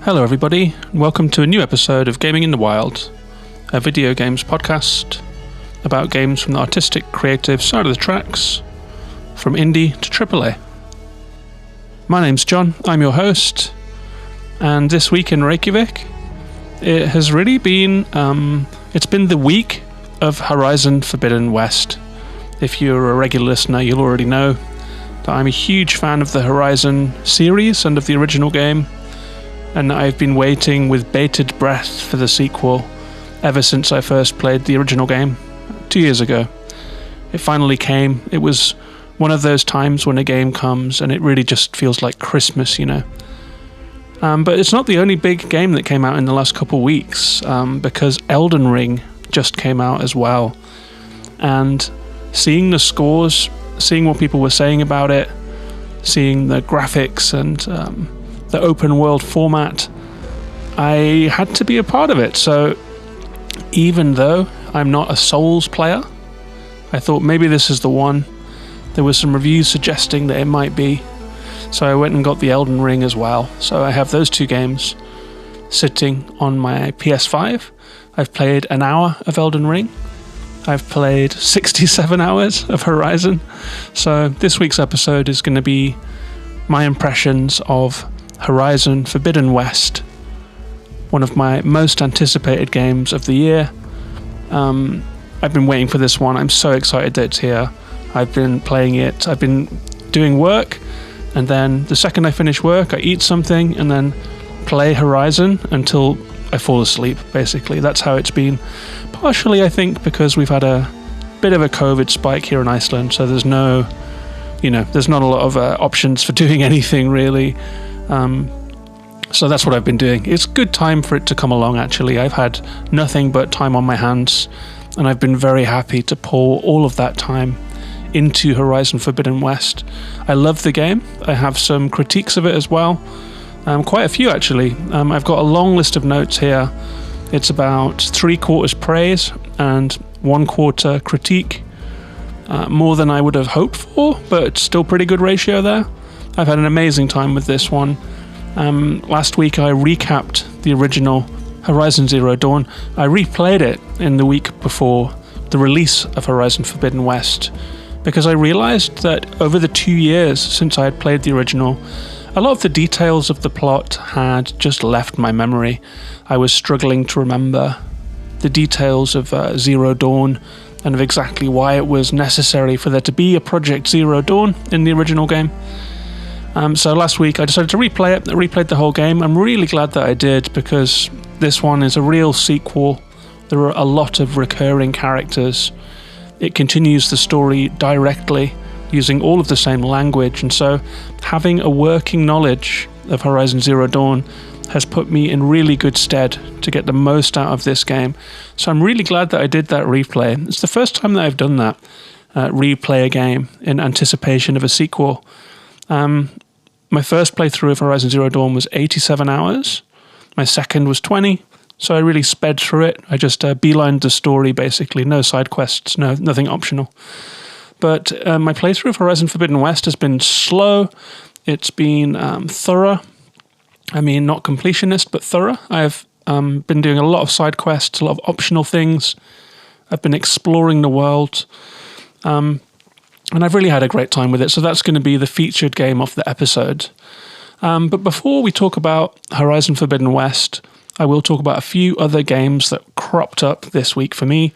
Hello everybody, and welcome to a new episode of Gaming in the Wild, a video games podcast about games from the artistic, creative side of the tracks, from indie to AAA. My name's John, I'm your host, and this week in Reykjavik, it has really been, it's been the week of Horizon Forbidden West. If you're a regular listener, you'll already know that I'm a huge fan of the Horizon series and of the original game, and I've been waiting with bated breath for the sequel ever since I first played the original game 2 years ago. It finally came. It was one of those times when a game comes and it really just feels like Christmas, you know. But it's not the only big game that came out in the last couple of weeks, because Elden Ring just came out as well. And seeing the scores, seeing what people were saying about it, seeing the graphics and the open world format, I had to be a part of it. So even though I'm not a Souls player, I thought maybe this is the one. There were some reviews suggesting that it might be, so I went and got the Elden Ring as well. So I have those two games sitting on my PS5. I've played an hour of Elden Ring. I've played 67 hours of Horizon. So this week's episode is going to be my impressions of Horizon Forbidden West, one of my most anticipated games of the year. I've been waiting for this one. I'm so excited that it's here. I've been playing it. I've been doing work, and then the second I finish work, I eat something and then play Horizon until I fall asleep, basically. That's how it's been. Partially, I think, because we've had a bit of a COVID spike here in Iceland, so there's no, there's not a lot of options for doing anything, really. So that's what I've been doing. It's good time for it to come along, actually. I've had nothing but time on my hands, and I've been very happy to pour all of that time into Horizon Forbidden West. I love the game. I have some critiques of it as well. Quite a few, actually. I've got a long list of notes here. It's about 3/4 praise and 1/4 critique. More than I would have hoped for, but still pretty good ratio there. I've had an amazing time with this one. Last week I recapped the original Horizon Zero Dawn. I replayed it in the week before the release of Horizon Forbidden West, because I realized that over the 2 years since I had played the original, a lot of the details of the plot had just left my memory. I was struggling to remember the details of Zero Dawn and of exactly why it was necessary for there to be a Project Zero Dawn in the original game. So last week I decided to replay it. I replayed the whole game. I'm really glad that I did, because this one is a real sequel. There are a lot of recurring characters. It continues the story directly, using all of the same language, and so having a working knowledge of Horizon Zero Dawn has put me in really good stead to get the most out of this game. So I'm really glad that I did that replay. It's the first time that I've done that, replay a game in anticipation of a sequel. My first playthrough of Horizon Zero Dawn was 87 hours. My second was 20, so I really sped through it. I just beelined the story, basically. No side quests, nothing optional. But my playthrough of Horizon Forbidden West has been slow. It's been thorough. I mean, not completionist, but thorough. I've been doing a lot of side quests, a lot of optional things. I've been exploring the world. And I've really had a great time with it, so that's going to be the featured game of the episode. But before we talk about Horizon Forbidden West, I will talk about a few other games that cropped up this week for me.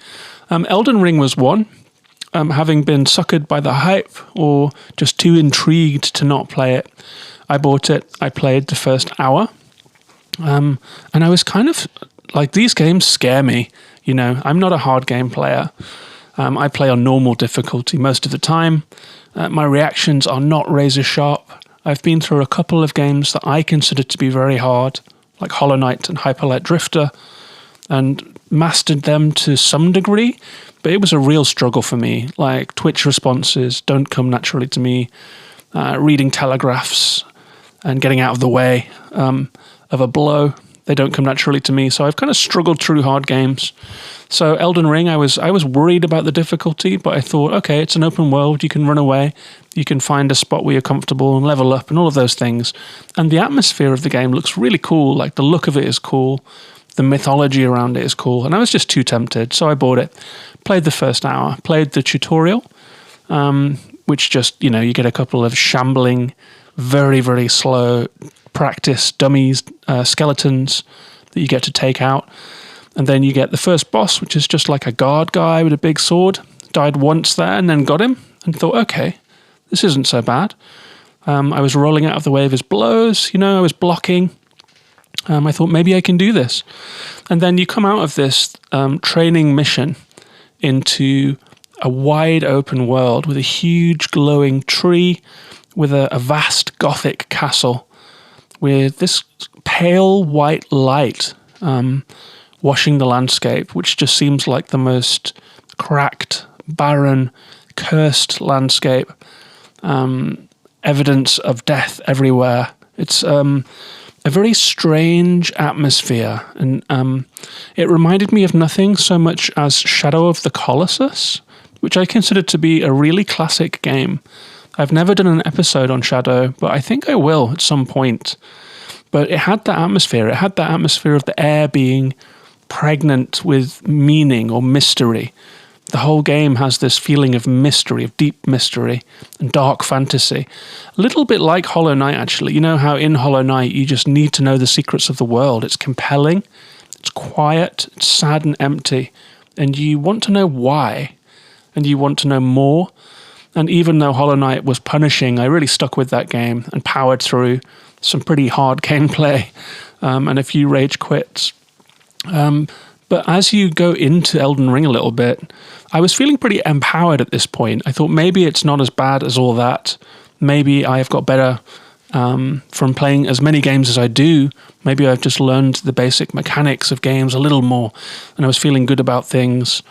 Elden Ring was one. Having been suckered by the hype or just too intrigued to not play it, I bought it. I played the first hour. And I was kind of like, these games scare me. I'm not a hard game player. I play on normal difficulty most of the time. My reactions are not razor sharp. I've been through a couple of games that I consider to be very hard, like Hollow Knight and Hyper Light Drifter, and mastered them to some degree, but it was a real struggle for me. Like, Twitch responses don't come naturally to me. Reading telegraphs and getting out of the way of a blow They don't come naturally to me, so I've kind of struggled through hard games. So Elden Ring, I was worried about the difficulty, but I thought, okay, it's an open world, you can run away, you can find a spot where you're comfortable and level up and all of those things. And the atmosphere of the game looks really cool, like the look of it is cool, the mythology around it is cool, and I was just too tempted, so I bought it. Played the first hour, played the tutorial, which just, you get a couple of shambling, very, very slow practice dummies, skeletons that you get to take out. And then you get the first boss, which is just like a guard guy with a big sword. Died once there and then got him and thought, okay, this isn't so bad. I was rolling out of the way of his blows, I was blocking. I thought maybe I can do this. And then you come out of this training mission into a wide open world with a huge glowing tree, with a vast Gothic castle, with this pale white light washing the landscape, which just seems like the most cracked, barren, cursed landscape. Evidence of death everywhere. It's a very strange atmosphere, and it reminded me of nothing so much as Shadow of the Colossus, which I consider to be a really classic game. I've never done an episode on Shadow, but I think I will at some point. But it had that atmosphere. It had that atmosphere of the air being pregnant with meaning or mystery. The whole game has this feeling of mystery, of deep mystery and dark fantasy. A little bit like Hollow Knight, actually. You know how in Hollow Knight you just need to know the secrets of the world. It's compelling, it's quiet, it's sad and empty, and you want to know why, and you want to know more. And even though Hollow Knight was punishing, I really stuck with that game and powered through some pretty hard gameplay and a few rage quits. But as you go into Elden Ring a little bit, I was feeling pretty empowered at this point. I thought maybe it's not as bad as all that. Maybe I've got better from playing as many games as I do. Maybe I've just learned the basic mechanics of games a little more, and I was feeling good about things.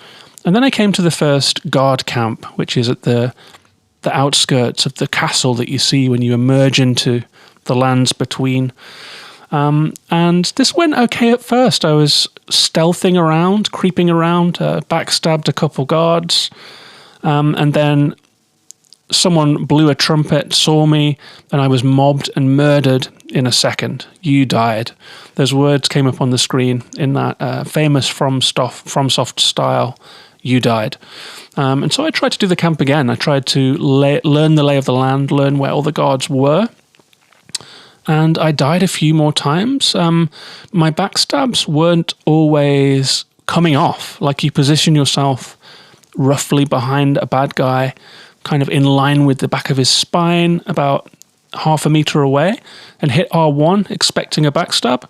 And then I came to the first guard camp, which is at the outskirts of the castle that you see when you emerge into the lands between. And this went okay at first. I was stealthing around, creeping around, backstabbed a couple guards, and then someone blew a trumpet, saw me, and I was mobbed and murdered in a second. You died. Those words came up on the screen in that famous FromSoft style. You died. And so I tried to do the camp again. I tried to learn the lay of the land, learn where all the guards were. And I died a few more times. My backstabs weren't always coming off. Like, you position yourself roughly behind a bad guy, kind of in line with the back of his spine, about half a meter away, and hit R1 expecting a backstab.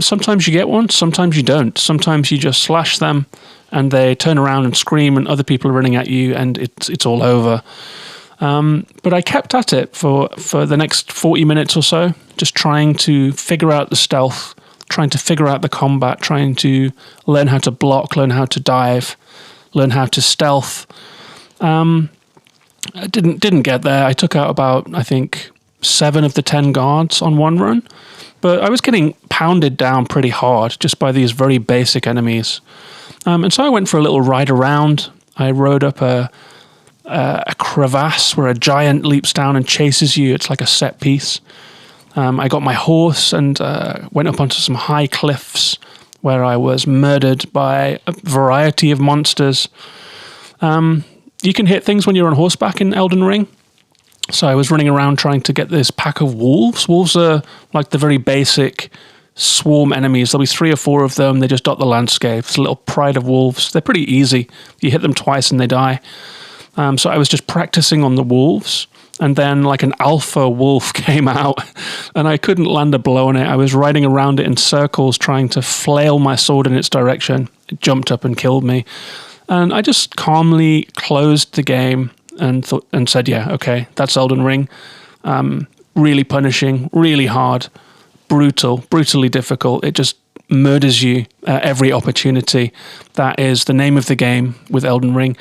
Sometimes you get one, sometimes you don't. Sometimes you just slash them and they turn around and scream and other people are running at you and it's all over. But I kept at it for the next 40 minutes or so, just trying to figure out the stealth, trying to figure out the combat, trying to learn how to block, learn how to dive, learn how to stealth. I didn't get there. I took out about, I think, 7 of the 10 guards on one run, but I was getting pounded down pretty hard just by these very basic enemies. And so I went for a little ride around. I rode up a crevasse where a giant leaps down and chases you. It's like a set piece. I got my horse and went up onto some high cliffs where I was murdered by a variety of monsters. You can hit things when you're on horseback in Elden Ring. So I was running around trying to get this pack of wolves. Wolves are like the very basic swarm enemies. There'll be 3 or 4 of them. They just dot the landscape. It's a little pride of wolves. They're pretty easy. You hit them twice and they die. So I was just practicing on the wolves, and then like an alpha wolf came out and I couldn't land a blow on it. I was riding around it in circles trying to flail my sword in its direction. It jumped up and killed me. And I just calmly closed the game and said, yeah, okay, that's Elden Ring. Really punishing, really hard, brutally difficult. It just murders you at every opportunity. That is the name of the game with Elden Ring.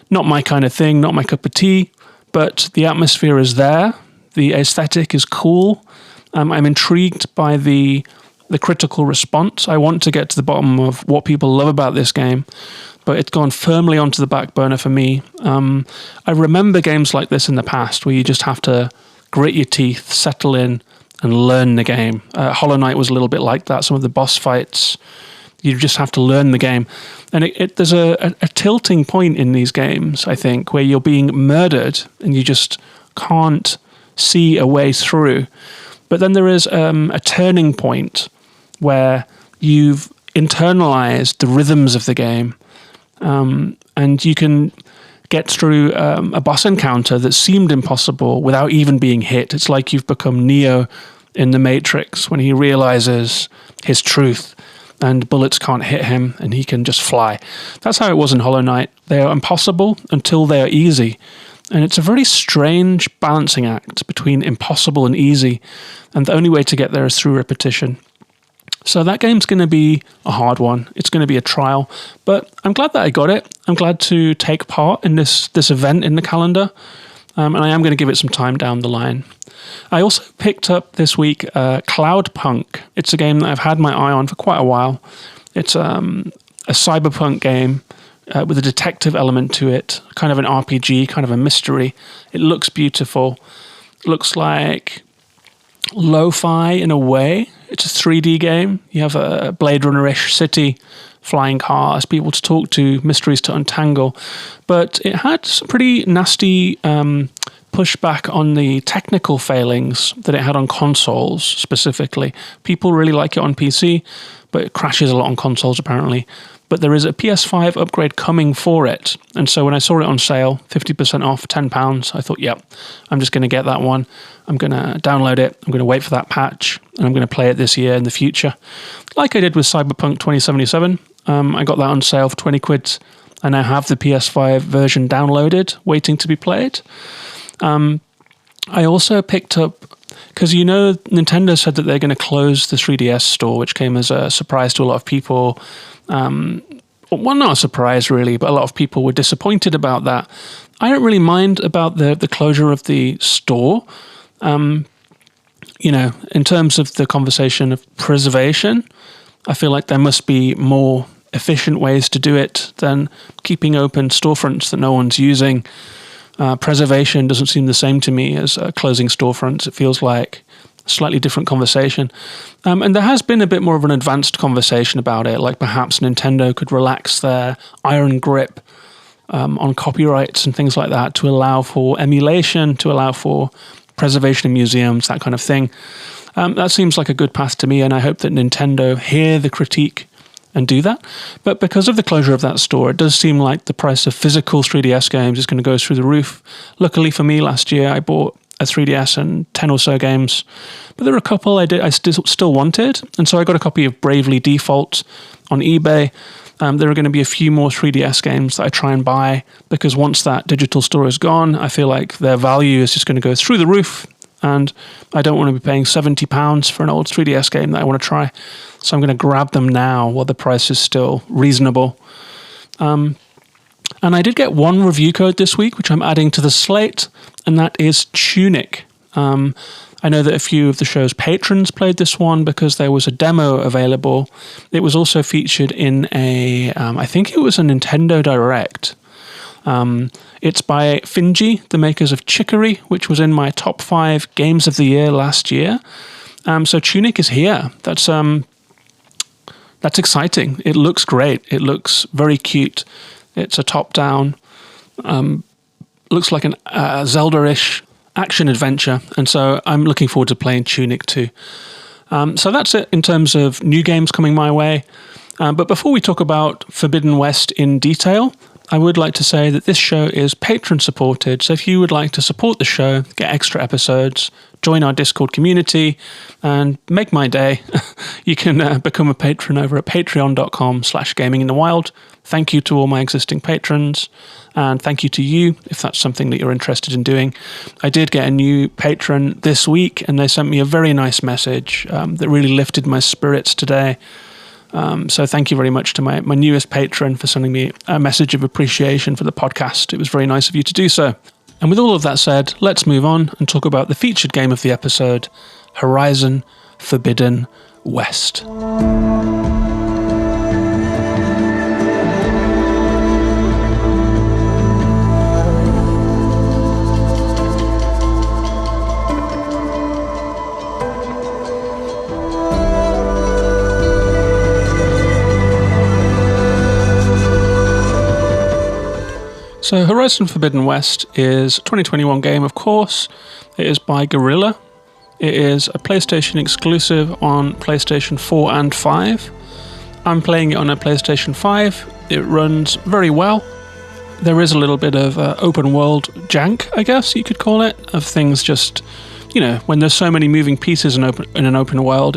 Not my kind of thing, not my cup of tea, but the atmosphere is there. The aesthetic is cool. I'm intrigued by the the critical response. I want to get to the bottom of what people love about this game, but it's gone firmly onto the back burner for me. I remember games like this in the past where you just have to grit your teeth, settle in, and learn the game. Hollow Knight was a little bit like that. Some of the boss fights, you just have to learn the game. And there's a tilting point in these games, I think, where you're being murdered and you just can't see a way through. But then there is a turning point where you've internalized the rhythms of the game, and you can get through a boss encounter that seemed impossible without even being hit. It's like you've become Neo in The Matrix when he realizes his truth and bullets can't hit him and he can just fly. That's how it was in Hollow Knight. They are impossible until they are easy. And it's a very strange balancing act between impossible and easy, and the only way to get there is through repetition. So that game's going to be a hard one. It's going to be a trial, but I'm glad that I got it. I'm glad to take part in this event in the calendar, and I am going to give it some time down the line. I also picked up this week Cloudpunk. It's a game that I've had my eye on for quite a while. It's a cyberpunk game with a detective element to it, kind of an RPG, kind of a mystery. It looks beautiful. It looks like lo-fi in a way. It's a 3D game. You have a Blade Runner-ish city, flying cars, people to talk to, mysteries to untangle. But it had some pretty nasty pushback on the technical failings that it had on consoles specifically. People really like it on PC, but it crashes a lot on consoles apparently. But there is a PS5 upgrade coming for it. And so when I saw it on sale, 50% off, £10, I thought, yep, I'm just going to get that one. I'm going to download it. I'm going to wait for that patch. And I'm going to play it this year in the future. Like I did with Cyberpunk 2077. I got that on sale for 20 quid. I now have the PS5 version downloaded, waiting to be played. I also picked up, because Nintendo said that they're going to close the 3DS store, which came as a surprise to a lot of people. Well, not a surprise really, but a lot of people were disappointed about that. I don't really mind about the closure of the store. In terms of the conversation of preservation, I feel like there must be more efficient ways to do it than keeping open storefronts that no one's using. Preservation doesn't seem the same to me as closing storefronts. It feels like a slightly different conversation. And there has been a bit more of an advanced conversation about it, like perhaps Nintendo could relax their iron grip on copyrights and things like that to allow for emulation, to allow for preservation in museums, that kind of thing. That seems like a good path to me, and I hope that Nintendo hear the critique and do that. But because of the closure of that store, it does seem like the price of physical 3DS games is going to go through the roof. Luckily for me, last year I bought a 3DS and 10 or so games, but there were a couple I still wanted, and so I got a copy of Bravely Default on eBay. There are going to be a few more 3DS games that I try and buy, because once that digital store is gone, I feel like their value is just going to go through the roof, and I don't want to be paying £70 for an old 3DS game that I want to try. So I'm going to grab them now while the price is still reasonable. And I did get one review code this week, which I'm adding to the slate, and that is Tunic. I know that a few of the show's patrons played this one because there was a demo available. It was also featured in I think it was a Nintendo Direct. It's by Finji, the makers of Chicory, which was in my top 5 games of the year last year. So Tunic is here. That's exciting. It looks great. It looks very cute. It's a top-down, looks like an Zelda-ish action-adventure, and so I'm looking forward to playing Tunic too. So that's it in terms of new games coming my way. But before we talk about Forbidden West in detail, I would like to say that this show is patron-supported, so if you would like to support the show, get extra episodes, join our Discord community, and make my day, you can become a patron over at patreon.com/gaminginthewild. Thank you to all my existing patrons, and thank you to you if that's something that you're interested in doing. I did get a new patron this week, and they sent me a very nice message that really lifted my spirits today. So thank you very much to my newest patron for sending me a message of appreciation for the podcast. It was very nice of you to do so. And with all of that said, let's move on and talk about the featured game of the episode, Horizon Forbidden West. So Horizon Forbidden West is a 2021 game, of course. It is by Guerrilla. It is a PlayStation exclusive on PlayStation 4 and 5. I'm playing it on a PlayStation 5. It runs very well. There is a little bit of open world jank, I guess you could call it, of things just, when there's so many moving pieces in an open world,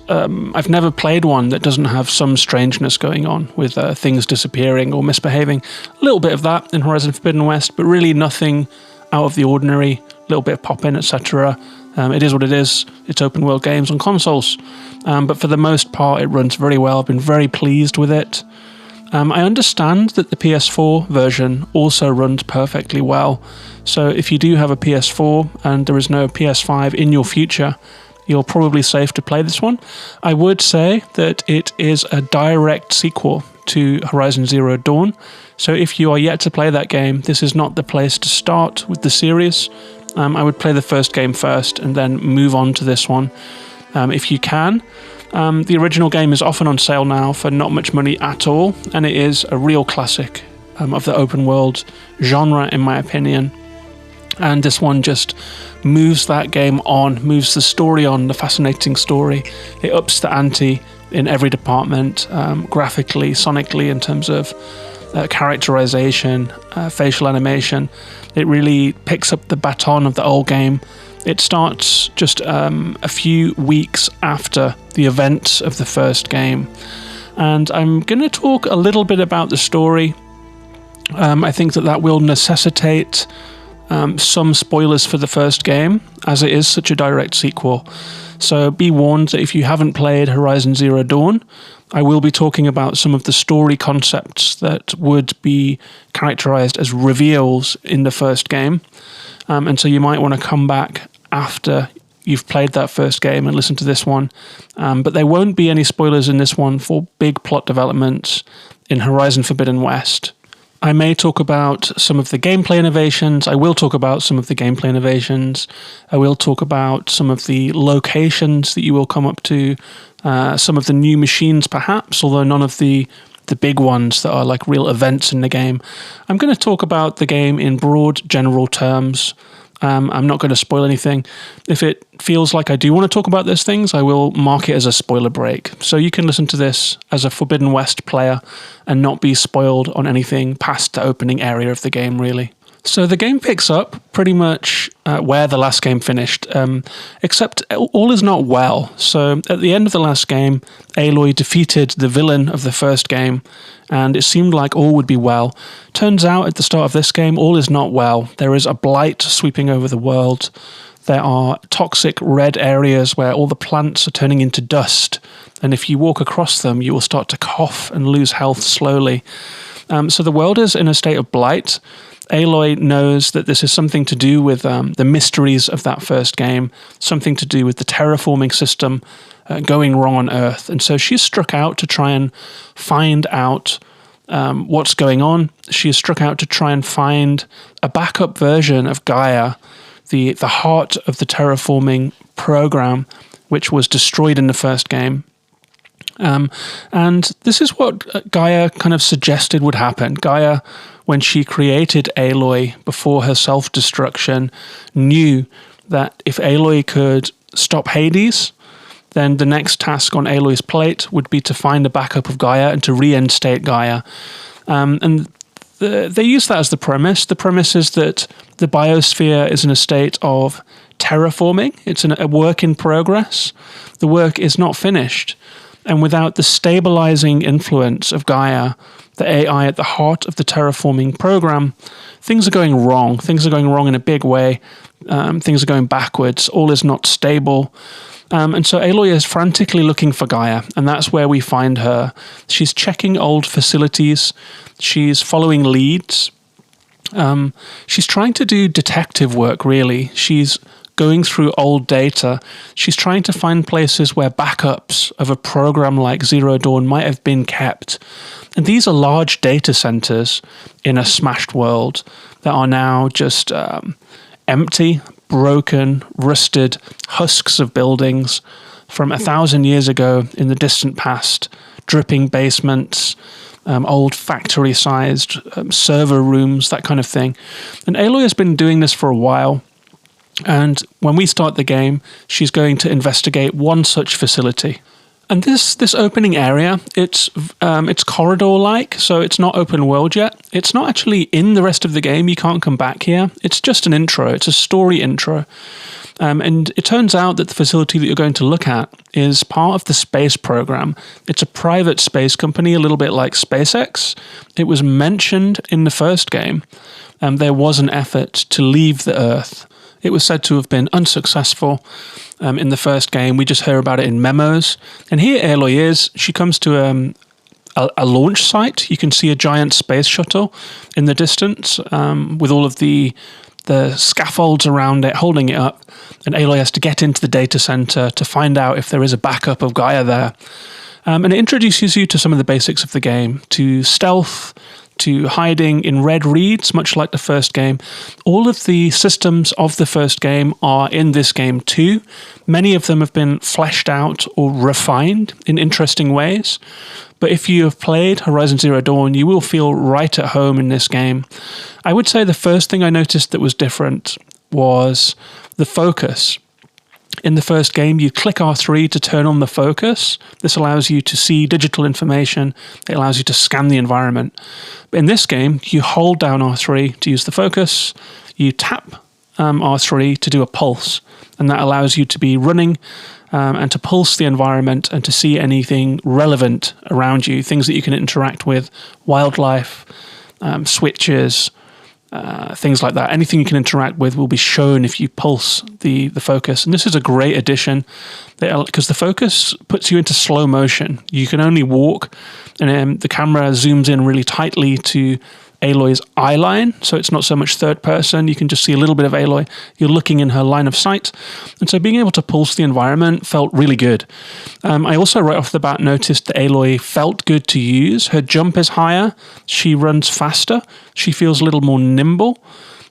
I've never played one that doesn't have some strangeness going on with things disappearing or misbehaving. A little bit of that in Horizon Forbidden West, but really nothing out of the ordinary. A little bit of pop-in, etc. It is what it is. It's open world games on consoles. But for the most part, it runs very well. I've been very pleased with it. I understand that the PS4 version also runs perfectly well. So if you do have a PS4 and there is no PS5 in your future, you're probably safe to play this one. I would say that it is a direct sequel to Horizon Zero Dawn. So if you are yet to play that game, this is not the place to start with the series. I would play the first game first and then move on to this one if you can. The original game is often on sale now for not much money at all, and it is a real classic of the open world genre, in my opinion. And this one just moves that game on, moves the story on, the fascinating story. It ups the ante in every department, graphically, sonically, in terms of characterization, facial animation. It really picks up the baton of the old game. It starts just a few weeks after the events of the first game. And I'm going to talk a little bit about the story. I think that will necessitate some spoilers for the first game, as it is such a direct sequel. So be warned that if you haven't played Horizon Zero Dawn, I will be talking about some of the story concepts that would be characterized as reveals in the first game. And so you might want to come back after you've played that first game and listen to this one. But there won't be any spoilers in this one for big plot developments in Horizon Forbidden West. I may talk about some of the gameplay innovations. I will talk about some of the gameplay innovations. I will talk about some of the locations that you will come up to, some of the new machines perhaps, although none of the big ones that are like real events in the game. I'm going to talk about the game in broad general terms. I'm not going to spoil anything. If it feels like I do want to talk about those things, I will mark it as a spoiler break. So you can listen to this as a Forbidden West player and not be spoiled on anything past the opening area of the game, really. So the game picks up pretty much where the last game finished, except all is not well. So at the end of the last game, Aloy defeated the villain of the first game, and it seemed like all would be well. Turns out at the start of this game, all is not well. There is a blight sweeping over the world. There are toxic red areas where all the plants are turning into dust, and if you walk across them, you will start to cough and lose health slowly. So the world is in a state of blight. Aloy knows that this is something to do with the mysteries of that first game, something to do with the terraforming system going wrong on Earth. And so she's struck out to try and find out what's going on. She is struck out to try and find a backup version of Gaia, the heart of the terraforming program, which was destroyed in the first game. And this is what Gaia kind of suggested would happen. Gaia, when she created Aloy before her self-destruction, knew that if Aloy could stop Hades, then the next task on Aloy's plate would be to find a backup of Gaia and to reinstate Gaia. And they use that as the premise. The premise is that the biosphere is in a state of terraforming. It's a work in progress. The work is not finished. And without the stabilizing influence of Gaia, the AI at the heart of the terraforming program, things are going wrong. Things are going wrong in a big way. Things are going backwards. All is not stable. And so Aloy is frantically looking for Gaia, and that's where we find her. She's checking old facilities. She's following leads. She's trying to do detective work, really. She's going through old data. She's trying to find places where backups of a program like Zero Dawn might have been kept. And these are large data centers in a smashed world that are now just empty, broken, rusted husks of buildings from 1,000 years ago in the distant past, dripping basements, old factory-sized server rooms, that kind of thing. And Aloy has been doing this for a while. And when we start the game, she's going to investigate one such facility. And this opening area, it's corridor-like, so it's not open world yet. It's not actually in the rest of the game. You can't come back here. It's just an intro. It's a story intro. And it turns out that the facility that you're going to look at is part of the space program. It's a private space company, a little bit like SpaceX. It was mentioned in the first game. There was an effort to leave the Earth. It was said to have been unsuccessful in the first game. We just hear about it in memos. And here Aloy is. She comes to a launch site. You can see a giant space shuttle in the distance with all of the scaffolds around it, holding it up. And Aloy has to get into the data center to find out if there is a backup of Gaia there. And it introduces you to some of the basics of the game, to stealth, to hiding in red reeds, much like the first game. All of the systems of the first game are in this game too. Many of them have been fleshed out or refined in interesting ways. But if you have played Horizon Zero Dawn, you will feel right at home in this game. I would say the first thing I noticed that was different was the focus. In the first game, you click R3 to turn on the focus. This allows you to see digital information. It allows you to scan the environment. But in this game, you hold down R3 to use the focus. You tap R3 to do a pulse. And that allows you to be running and to pulse the environment and to see anything relevant around you, things that you can interact with, wildlife, switches, things like that. Anything you can interact with will be shown if you pulse the focus. And this is a great addition because the focus puts you into slow motion. You can only walk, and the camera zooms in really tightly to Aloy's eye line, so it's not so much third person. You can just see a little bit of Aloy. You're looking in her line of sight. And so being able to pulse the environment felt really good. I also right off the bat noticed that Aloy felt good to use. Her jump is higher. She runs faster. She feels a little more nimble.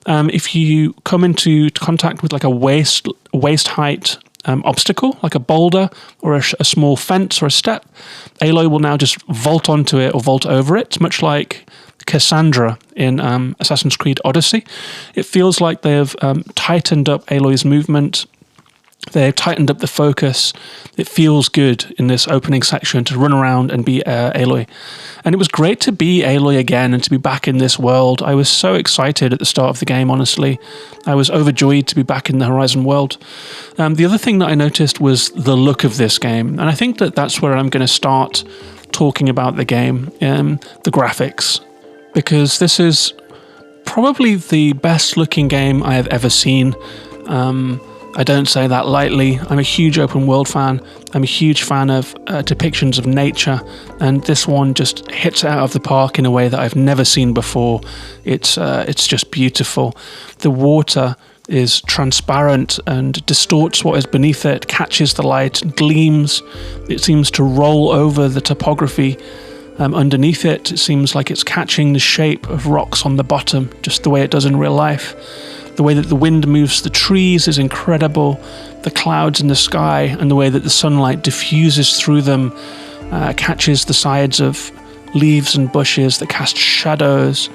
If you come into contact with like a waist height obstacle, like a boulder or a small fence or a step, Aloy will now just vault onto it or vault over it, much like Cassandra in Assassin's Creed Odyssey. It feels like they have tightened up Aloy's movement. They've tightened up the focus. It feels good in this opening section to run around and be Aloy. And it was great to be Aloy again and to be back in this world. I was so excited at the start of the game, honestly. I was overjoyed to be back in the Horizon world. The other thing that I noticed was the look of this game. And I think that that's where I'm going to start talking about the game, the graphics. Because this is probably the best looking game I have ever seen. I don't say that lightly. I'm a huge open world fan. I'm a huge fan of depictions of nature, and this one just hits it out of the park in a way that I've never seen before. It's just beautiful. The water is transparent and distorts what is beneath it, catches the light, gleams. It seems to roll over the topography underneath it. It seems like it's catching the shape of rocks on the bottom, just the way it does in real life. The way that the wind moves the trees is incredible. The clouds in the sky and the way that the sunlight diffuses through them, catches the sides of leaves and bushes that cast shadows.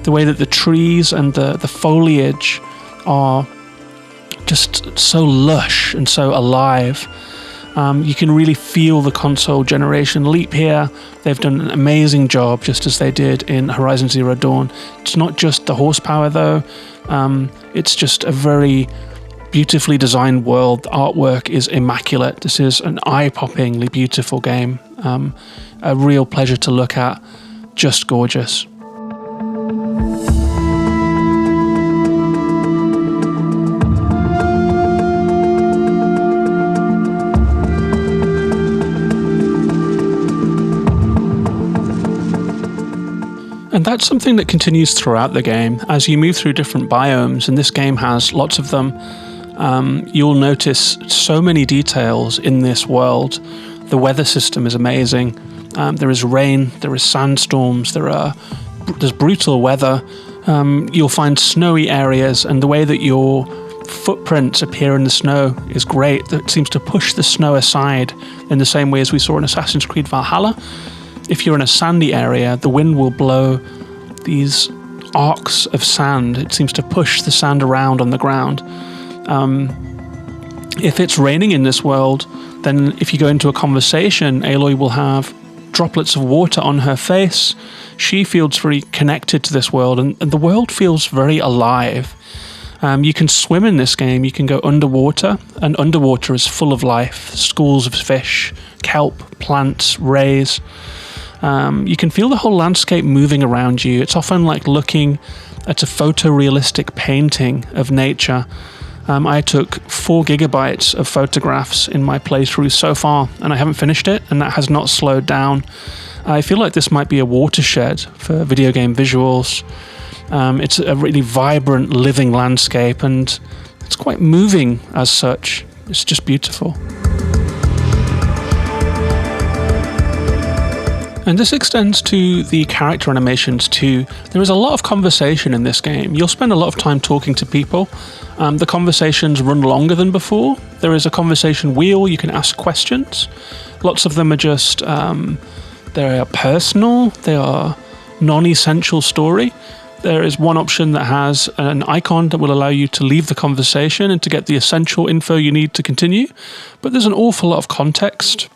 The way that the trees and the foliage are just so lush and so alive. You can really feel the console generation leap here. They've done an amazing job, just as they did in Horizon Zero Dawn. It's not just the horsepower, though. It's just a very beautifully designed world. The artwork is immaculate. This is an eye-poppingly beautiful game. A real pleasure to look at. Just gorgeous. And that's something that continues throughout the game as you move through different biomes, and this game has lots of them. You'll notice so many details in this world. The weather system is amazing. There is rain, there is sandstorms, there's brutal weather. You'll find snowy areas, and the way that your footprints appear in the snow is great. It seems to push the snow aside in the same way as we saw in Assassin's Creed Valhalla. If you're in a sandy area, the wind will blow these arcs of sand. It seems to push the sand around on the ground. If it's raining in this world, then if you go into a conversation, Aloy will have droplets of water on her face. She feels very connected to this world, and the world feels very alive. You can swim in this game, you can go underwater, and underwater is full of life. Schools of fish, kelp, plants, rays. You can feel the whole landscape moving around you. It's often like looking at a photorealistic painting of nature. I took 4 gigabytes of photographs in my playthrough so far, and I haven't finished it, and that has not slowed down. I feel like this might be a watershed for video game visuals. It's a really vibrant, living landscape, and it's quite moving as such. It's just beautiful. And this extends to the character animations too. There is a lot of conversation in this game. You'll spend a lot of time talking to people. The conversations run longer than before. There is a conversation wheel, you can ask questions. Lots of them are just, they are personal, they are non-essential story. There is one option that has an icon that will allow you to leave the conversation and to get the essential info you need to continue. But there's an awful lot of context.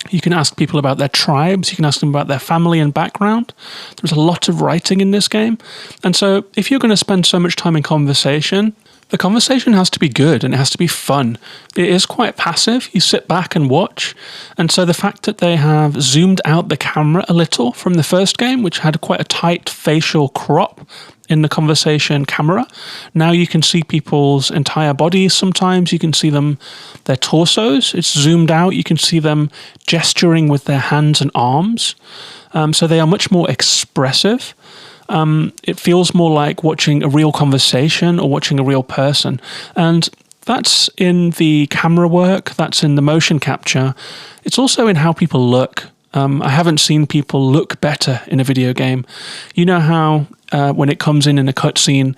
You can ask people about their tribes, you can ask them about their family and background. There's a lot of writing in this game. And so if you're going to spend so much time in conversation, the conversation has to be good and it has to be fun. It is quite passive. You sit back and watch. And so the fact that they have zoomed out the camera a little from the first game, which had quite a tight facial crop in the conversation camera, now you can see people's entire bodies sometimes. You can see their torsos. It's zoomed out. You can see them gesturing with their hands and arms. So they are much more expressive. It feels more like watching a real conversation or watching a real person. And that's in the camera work, that's in the motion capture. It's also in how people look. I haven't seen people look better in a video game. You know how when it comes in a cutscene,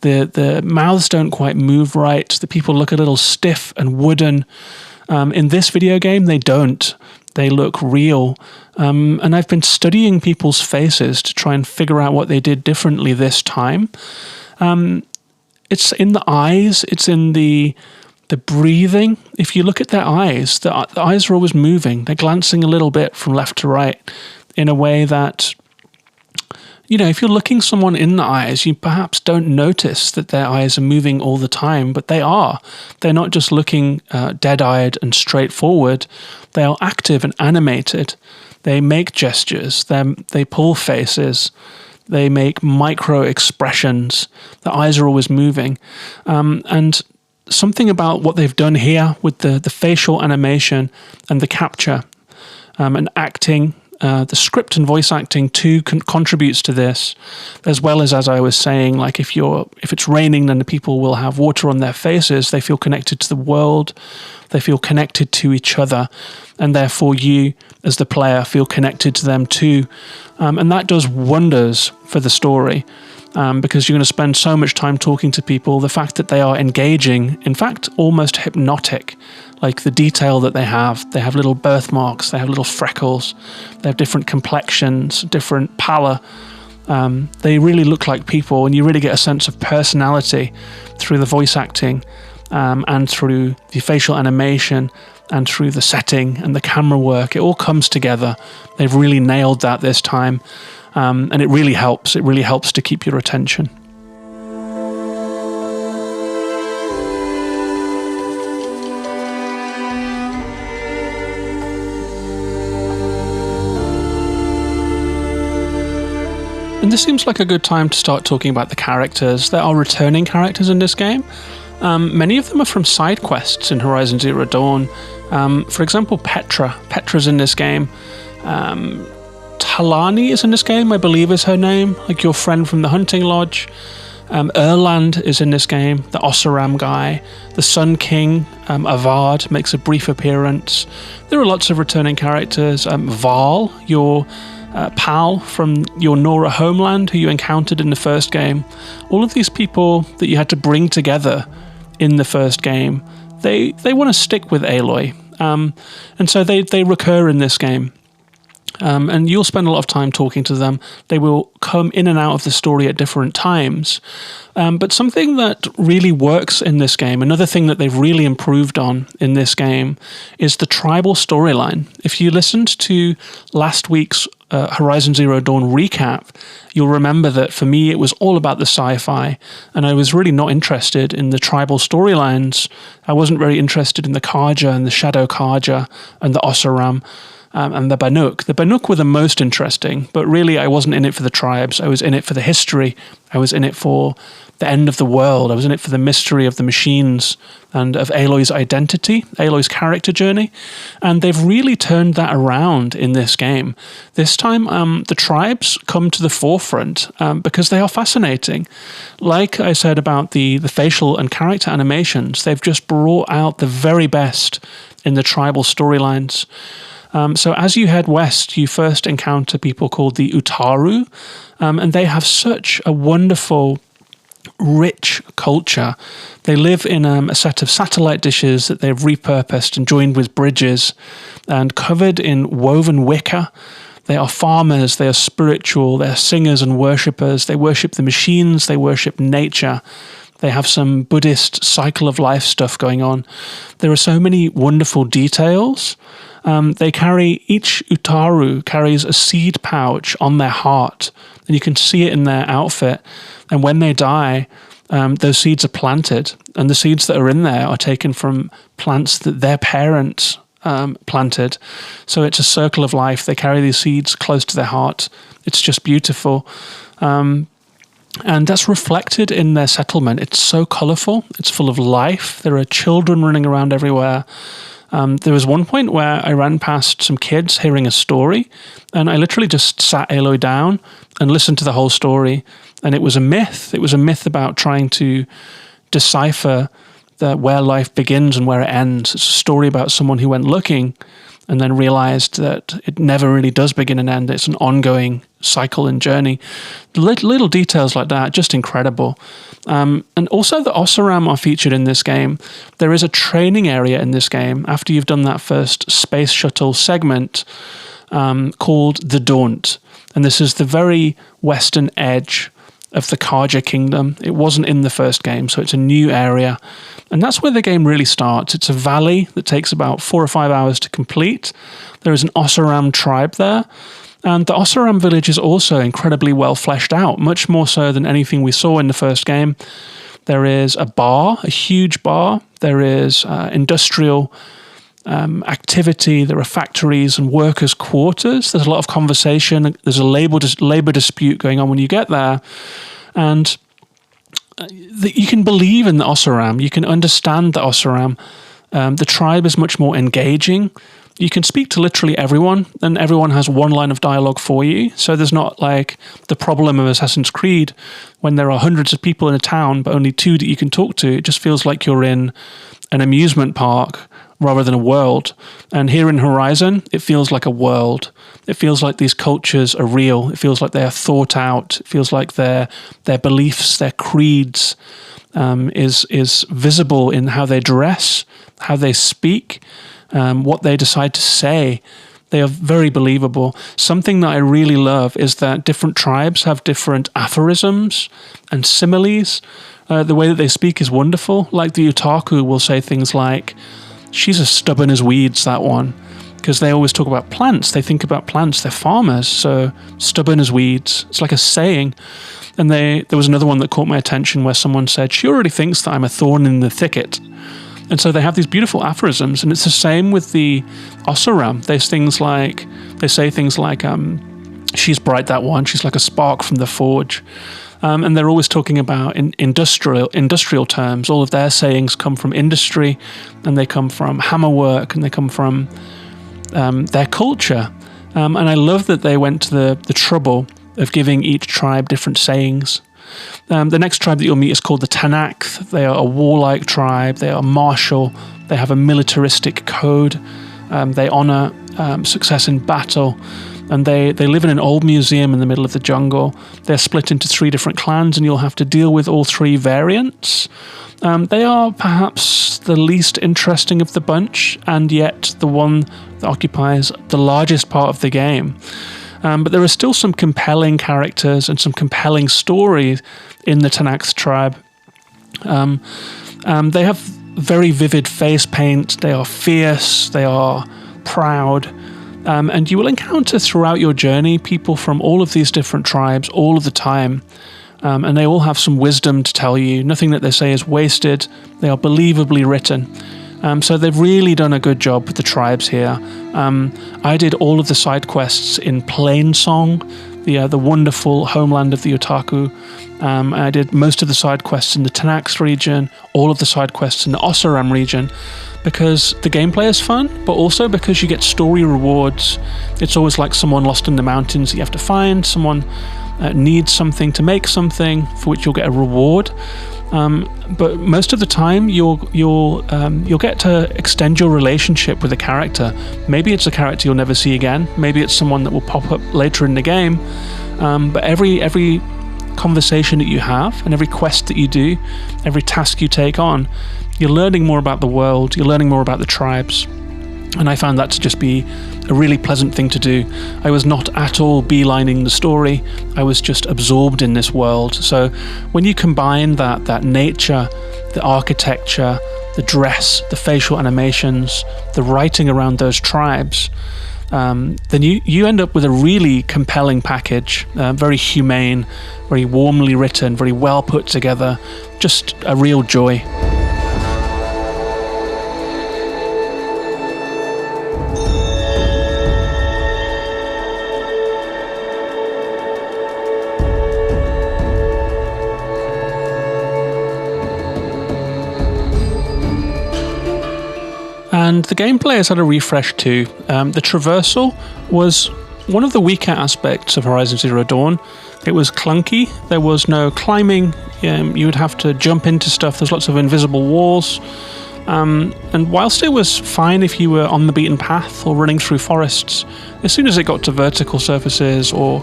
the mouths don't quite move right, the people look a little stiff and wooden. In this video game, they don't. They look real. And I've been studying people's faces to try and figure out what they did differently this time. It's in the eyes, it's in the breathing. If you look at their eyes, the eyes are always moving. They're glancing a little bit from left to right in a way that, you know, if you're looking someone in the eyes, you perhaps don't notice that their eyes are moving all the time, but they are. They're not just looking dead-eyed and straightforward. They are active and animated. They make gestures. They pull faces. They make micro expressions. The eyes are always moving. And something about what they've done here with the facial animation and the capture and acting, the script and voice acting too contributes to this, as well as I was saying, like if it's raining, then the people will have water on their faces. They feel connected to the world. They feel connected to each other, and therefore you, as the player, feel connected to them too. And that does wonders for the story. Because you're going to spend so much time talking to people, the fact that they are engaging, in fact, almost hypnotic, like the detail that they have little birthmarks, they have little freckles, they have different complexions, different pallor. They really look like people, and you really get a sense of personality through the voice acting and through the facial animation and through the setting and the camera work. It all comes together. They've really nailed that this time. And it really helps. It really helps to keep your attention. And this seems like a good time to start talking about the characters. There are returning characters in this game. Many of them are from side quests in Horizon Zero Dawn. For example, Petra. Petra's in this game. Talani is in this game, I believe is her name, like your friend from the hunting lodge. Erland is in this game, the Oseram guy. The Sun King, Avad, makes a brief appearance. There are lots of returning characters. Val, your pal from your Nora homeland, who you encountered in the first game. All of these people that you had to bring together in the first game, they want to stick with Aloy. And so they recur in this game. And you'll spend a lot of time talking to them. They will come in and out of the story at different times. But something that really works in this game, another thing that they've really improved on in this game, is the tribal storyline. If you listened to last week's Horizon Zero Dawn recap, you'll remember that for me it was all about the sci-fi, and I was really not interested in the tribal storylines. I wasn't very interested in the Karja and the Shadow Karja and the Oseram. And the Banuk. The Banuk were the most interesting, but really I wasn't in it for the tribes. I was in it for the history. I was in it for the end of the world. I was in it for the mystery of the machines and of Aloy's identity, Aloy's character journey. And they've really turned that around in this game. This time, the tribes come to the forefront because they are fascinating. Like I said about the facial and character animations, they've just brought out the very best in the tribal storylines. So as you head west, you first encounter people called the Utaru, and they have such a wonderful, rich culture. They live in a set of satellite dishes that they've repurposed and joined with bridges and covered in woven wicker. They are farmers, they are spiritual, they are singers and worshippers. They worship the machines, they worship nature. They have some Buddhist cycle of life stuff going on. There are so many wonderful details. Each Utaru carries a seed pouch on their heart, and you can see it in their outfit. And when they die, those seeds are planted, and the seeds that are in there are taken from plants that their parents planted. So it's a circle of life. They carry these seeds close to their heart. It's just beautiful. And that's reflected in their settlement. It's so colourful. It's full of life. There are children running around everywhere. There was one point where I ran past some kids hearing a story, and I literally just sat Aloy down and listened to the whole story. And it was a myth. It was a myth about trying to decipher where life begins and where it ends. It's a story about someone who went looking and then realized that it never really does begin and end. It's an ongoing cycle and journey. Little details like that, just incredible. And also the Oseram are featured in this game. There is a training area in this game after you've done that first space shuttle segment called the Daunt. And this is the very western edge of the Karja Kingdom. It wasn't in the first game, so it's a new area. And that's where the game really starts. It's a valley that takes about 4 or 5 hours to complete. There is an Oseram tribe there. And the Oseram village is also incredibly well fleshed out, much more so than anything we saw in the first game. There is a bar, a huge bar. There is industrial activity. There are factories and workers' quarters. There's a lot of conversation. There's a labor dispute going on when you get there. And you can believe in the Oseram. You can understand the Oseram. The tribe is much more engaging. You can speak to literally everyone, and everyone has one line of dialogue for you. So there's not like the problem of Assassin's Creed when there are hundreds of people in a town, but only 2 that you can talk to. It just feels like you're in an amusement park rather than a world. And here in Horizon, it feels like a world. It feels like these cultures are real. It feels like they are thought out. It feels like their beliefs, their creeds is visible in how they dress, how they speak, what they decide to say. They are very believable. Something that I really love is that different tribes have different aphorisms and similes. The way that they speak is wonderful. Like the Utaku will say things like, "She's as stubborn as weeds," that one. Because they always talk about plants. They think about plants. They're farmers, so stubborn as weeds. It's like a saying. And there was another one that caught my attention where someone said, "She already thinks that I'm a thorn in the thicket." And so they have these beautiful aphorisms, and it's the same with the Oseram. They say things like, "She's bright, that one. She's like a spark from the forge." And they're always talking about industrial terms. All of their sayings come from industry, and they come from hammerwork, and they come from their culture. And I love that they went to the trouble of giving each tribe different sayings. The next tribe that you'll meet is called the Tunic. They are a warlike tribe. They are martial. They have a militaristic code. They honor success in battle. And they live in an old museum in the middle of the jungle. They're split into 3 different clans, and you'll have to deal with all 3 variants. They are perhaps the least interesting of the bunch, and yet the one that occupies the largest part of the game. But there are still some compelling characters and some compelling stories in the Tanax tribe. They have very vivid face paint. They are fierce. They are proud. And you will encounter throughout your journey people from all of these different tribes all of the time. And they all have some wisdom to tell you. Nothing that they say is wasted. They are believably written. So they've really done a good job with the tribes here. I did all of the side quests in Plainsong, the wonderful homeland of the otaku. I did most of the side quests in the Tanax region, all of the side quests in the Osaram region, because the gameplay is fun, but also because you get story rewards. It's always like someone lost in the mountains that you have to find, someone needs something to make something for which you'll get a reward. But most of the time, you'll get to extend your relationship with a character. Maybe it's a character you'll never see again. Maybe it's someone that will pop up later in the game. But every conversation that you have, and every quest that you do, every task you take on, you're learning more about the world. You're learning more about the tribes. And I found that to just be a really pleasant thing to do. I was not at all beelining the story. I was just absorbed in this world. So when you combine that nature, the architecture, the dress, the facial animations, the writing around those tribes, then you end up with a really compelling package, very humane, very warmly written, very well put together, just a real joy. And the gameplay has had a refresh too. The traversal was one of the weaker aspects of Horizon Zero Dawn. It was clunky. There was no climbing. You would have to jump into stuff. There's lots of invisible walls. And whilst it was fine if you were on the beaten path or running through forests, as soon as it got to vertical surfaces or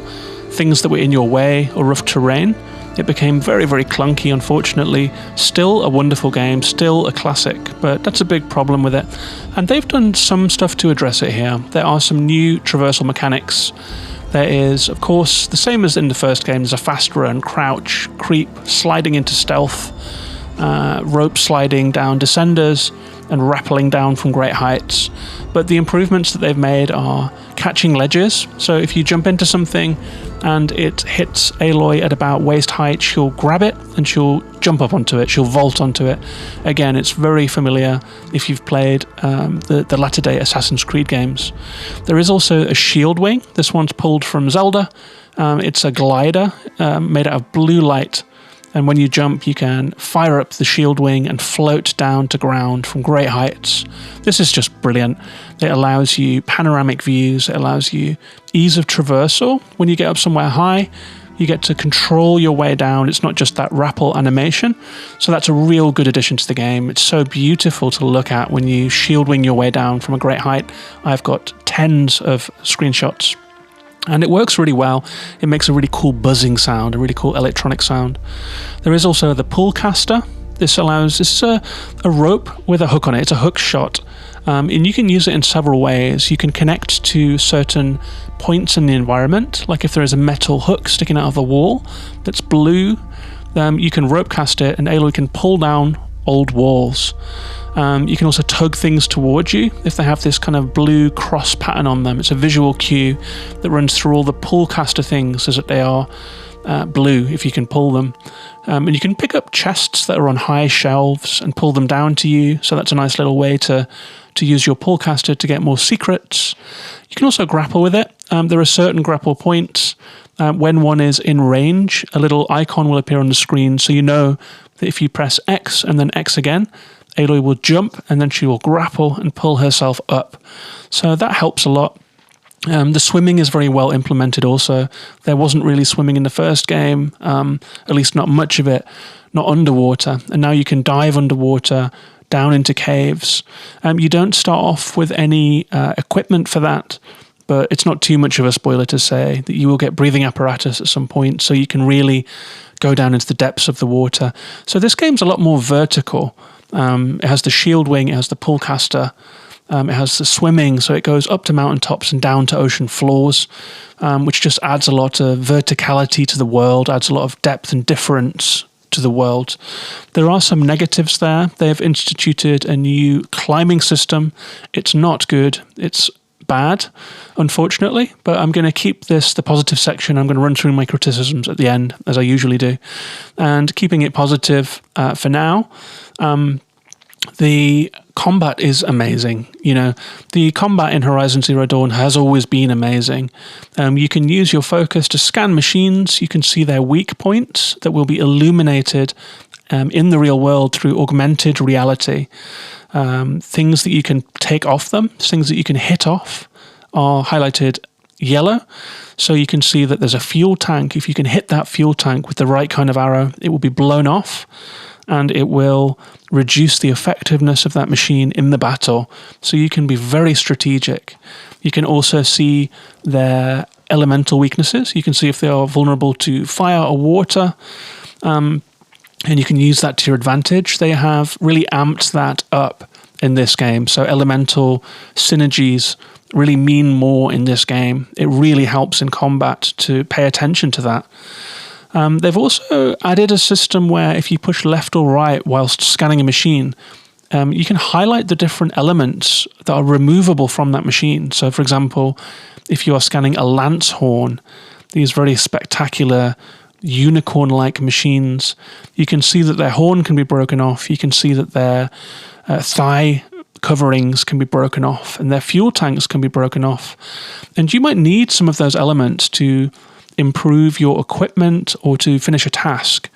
things that were in your way or rough terrain, it became very, very clunky, unfortunately. Still a wonderful game, still a classic, but that's a big problem with it. And they've done some stuff to address it here. There are some new traversal mechanics. There is, of course, the same as in the first game. There's a fast run, crouch, creep, sliding into stealth, rope sliding down descenders, and rappelling down from great heights. But the improvements that they've made are catching ledges. So if you jump into something and it hits Aloy at about waist height, she'll grab it and she'll jump up onto it. She'll vault onto it. Again, it's very familiar if you've played the latter-day Assassin's Creed games. There is also a shield wing. This one's pulled from Zelda. It's a glider made out of blue light. And when you jump, you can fire up the shield wing and float down to ground from great heights. This is just brilliant. It allows you panoramic views. It allows you ease of traversal. When you get up somewhere high, you get to control your way down. It's not just that rappel animation. So that's a real good addition to the game. It's so beautiful to look at when you shield wing your way down from a great height. I've got tens of screenshots. And it works really well. It makes a really cool buzzing sound, a really cool electronic sound. There is also the pull caster. This is a rope with a hook on it. It's a hook shot. And you can use it in several ways. You can connect to certain points in the environment, like if there is a metal hook sticking out of the wall that's blue, you can rope cast it and Aloy can pull down old walls. You can also tug things towards you if they have this kind of blue cross pattern on them. It's a visual cue that runs through all the pull caster things as that they are blue if you can pull them. And you can pick up chests that are on high shelves and pull them down to you. So that's a nice little way to use your pull caster to get more secrets. You can also grapple with it. There are certain grapple points. When one is in range, a little icon will appear on the screen, so you know that if you press X and then X again, Aloy will jump and then she will grapple and pull herself up. So that helps a lot. The swimming is very well implemented also. There wasn't really swimming in the first game, at least not much of it, not underwater. And now you can dive underwater, down into caves. You don't start off with any equipment for that, but it's not too much of a spoiler to say that you will get breathing apparatus at some point, so you can really go down into the depths of the water. So this game's a lot more vertical. It has the shield wing, it has the pull caster, it has the swimming, so it goes up to mountaintops and down to ocean floors, which just adds a lot of verticality to the world, adds a lot of depth and difference to the world. There are some negatives there. They have instituted a new climbing system. It's not good. It's bad, unfortunately, but I'm going to keep this the positive section. I'm going to run through my criticisms at the end, as I usually do. And keeping it positive for now, the combat is amazing. You know, the combat in Horizon Zero Dawn has always been amazing. You can use your focus to scan machines. You can see their weak points that will be illuminated in the real world through augmented reality. Things that you can take off them, things that you can hit off, are highlighted yellow. So you can see that there's a fuel tank. If you can hit that fuel tank with the right kind of arrow, it will be blown off, and it will reduce the effectiveness of that machine in the battle. So you can be very strategic. You can also see their elemental weaknesses. You can see if they are vulnerable to fire or water, and you can use that to your advantage. They have really amped that up in this game. So elemental synergies really mean more in this game. It really helps in combat to pay attention to that. They've also added a system where if you push left or right whilst scanning a machine, you can highlight the different elements that are removable from that machine. So, for example, if you are scanning a lance horn, these very spectacular unicorn-like machines, you can see that their horn can be broken off. You can see that their thigh coverings can be broken off, and their fuel tanks can be broken off. And you might need some of those elements to improve your equipment or to finish a task.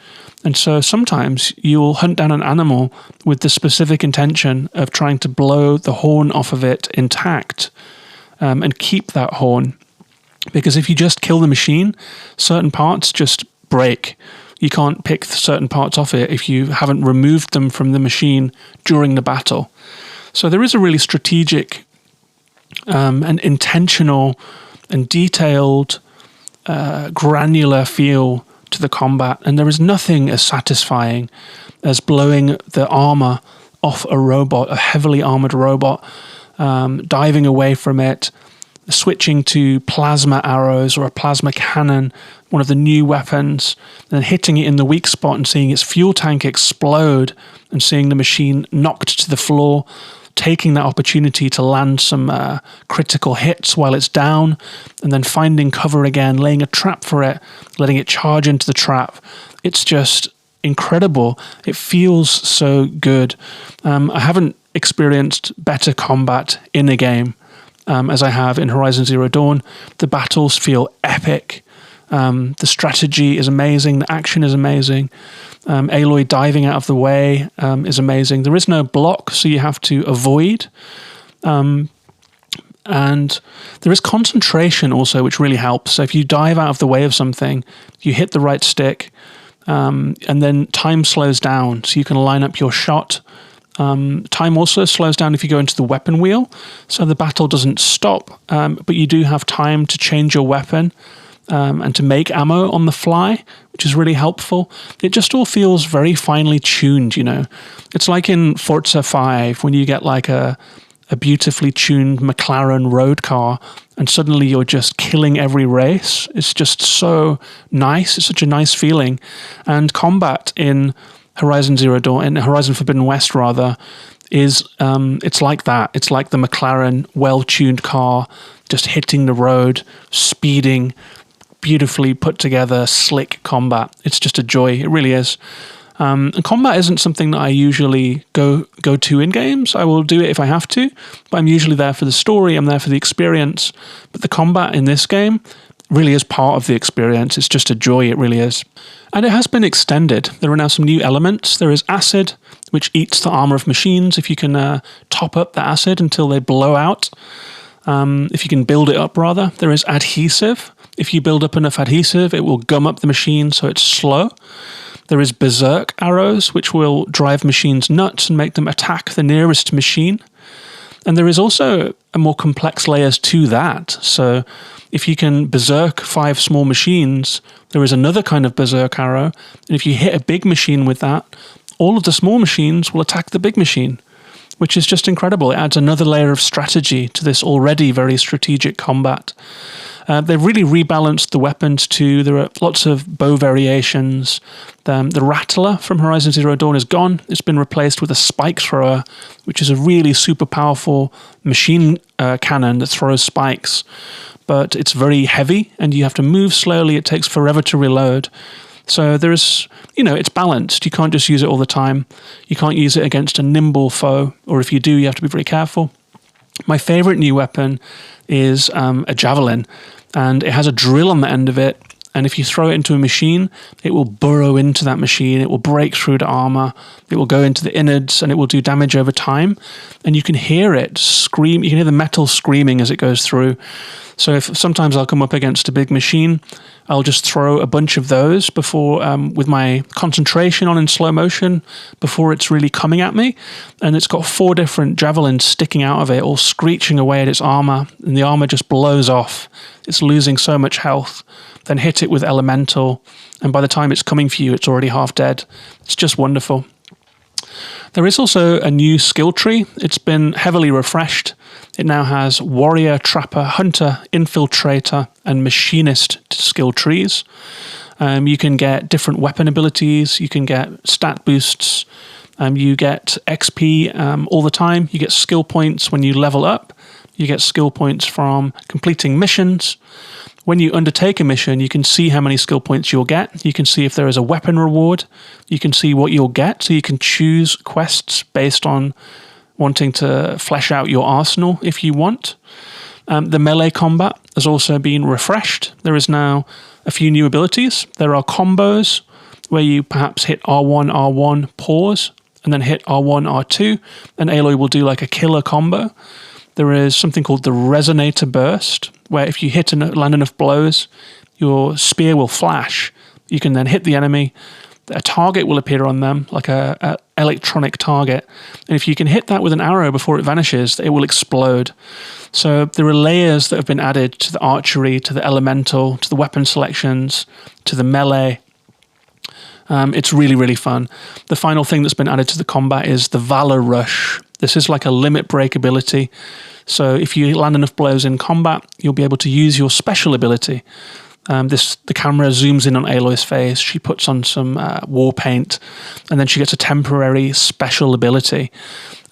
And so sometimes you'll hunt down an animal with the specific intention of trying to blow the horn off of it intact, and keep that horn. Because if you just kill the machine, certain parts just break. You can't pick certain parts off it if you haven't removed them from the machine during the battle. So there is a really strategic and intentional and detailed granular feel to the combat, and there is nothing as satisfying as blowing the armor off a robot, a heavily armored robot, diving away from it, switching to plasma arrows or a plasma cannon, one of the new weapons, and then hitting it in the weak spot and seeing its fuel tank explode and seeing the machine knocked to the floor, taking that opportunity to land some critical hits while it's down, and then finding cover again, laying a trap for it, letting it charge into the trap. It's just incredible. It feels so good. I haven't experienced better combat in a game as I have in Horizon Zero Dawn. The battles feel epic. The strategy is amazing. The action is amazing. Aloy diving out of the way is amazing. There is no block, so you have to avoid. And there is concentration also, which really helps. So if you dive out of the way of something, you hit the right stick, and then time slows down, so you can line up your shot. Time also slows down if you go into the weapon wheel, so the battle doesn't stop, but you do have time to change your weapon and to make ammo on the fly, which is really helpful. It just all feels very finely tuned, you know. It's like in Forza 5 when you get like a beautifully tuned McLaren road car and suddenly you're just killing every race. It's just so nice. It's such a nice feeling. And combat in Horizon Zero Dawn, in Horizon Forbidden West rather, is it's like that. It's like the McLaren well-tuned car just hitting the road, speeding, beautifully put together, slick combat. It's just a joy. It really is. And combat isn't something that I usually go to in games. I will do it if I have to, but I'm usually there for the story. I'm there for the experience. But the combat in this game really is part of the experience. It's just a joy. It really is. And it has been extended. There are now some new elements. There is acid, which eats the armor of machines if you can top up the acid until they blow out. If you can build it up, rather. There is adhesive. If you build up enough adhesive, it will gum up the machine so it's slow. There is berserk arrows, which will drive machines nuts and make them attack the nearest machine. And there is also a more complex layers to that. So if you can berserk 5 small machines, there is another kind of berserk arrow. And if you hit a big machine with that, all of the small machines will attack the big machine, which is just incredible. It adds another layer of strategy to this already very strategic combat. They've really rebalanced the weapons too. There are lots of bow variations. The Rattler from Horizon Zero Dawn is gone. It's been replaced with a spike thrower, which is a really super powerful machine cannon that throws spikes. But it's very heavy and you have to move slowly. It takes forever to reload. So there's, it's balanced. You can't just use it all the time. You can't use it against a nimble foe, or if you do, you have to be very careful. My favorite new weapon is a javelin, and it has a drill on the end of it. And if you throw it into a machine, it will burrow into that machine. It will break through the armor. It will go into the innards, and it will do damage over time. And you can hear it scream. You can hear the metal screaming as it goes through. So if sometimes I'll come up against a big machine, I'll just throw a bunch of those before, with my concentration on in slow motion, before it's really coming at me. And it's got 4 different javelins sticking out of it, all screeching away at its armor, and the armor just blows off. It's losing so much health. Then hit it with elemental, and by the time it's coming for you, it's already half dead. It's just wonderful. There is also a new skill tree. It's been heavily refreshed. It now has warrior, trapper, hunter, infiltrator, and machinist skill trees. You can get different weapon abilities. You can get stat boosts. You get XP all the time. You get skill points when you level up. You get skill points from completing missions. When you undertake a mission, you can see how many skill points you'll get. You can see if there is a weapon reward. You can see what you'll get. So you can choose quests based on wanting to flesh out your arsenal if you want. The melee combat has also been refreshed. There is now a few new abilities. There are combos where you perhaps hit R1, R1, pause, and then hit R1, R2, and Aloy will do like a killer combo. There is something called the Resonator Burst, where if you hit and land enough blows, your spear will flash. You can then hit the enemy. A target will appear on them, like a electronic target. And if you can hit that with an arrow before it vanishes, it will explode. So there are layers that have been added to the archery, to the elemental, to the weapon selections, to the melee. It's really, really fun. The final thing that's been added to the combat is the Valor Rush. This is like a limit break ability. So if you land enough blows in combat, you'll be able to use your special ability. The camera zooms in on Aloy's face. She puts on some war paint, and then she gets a temporary special ability.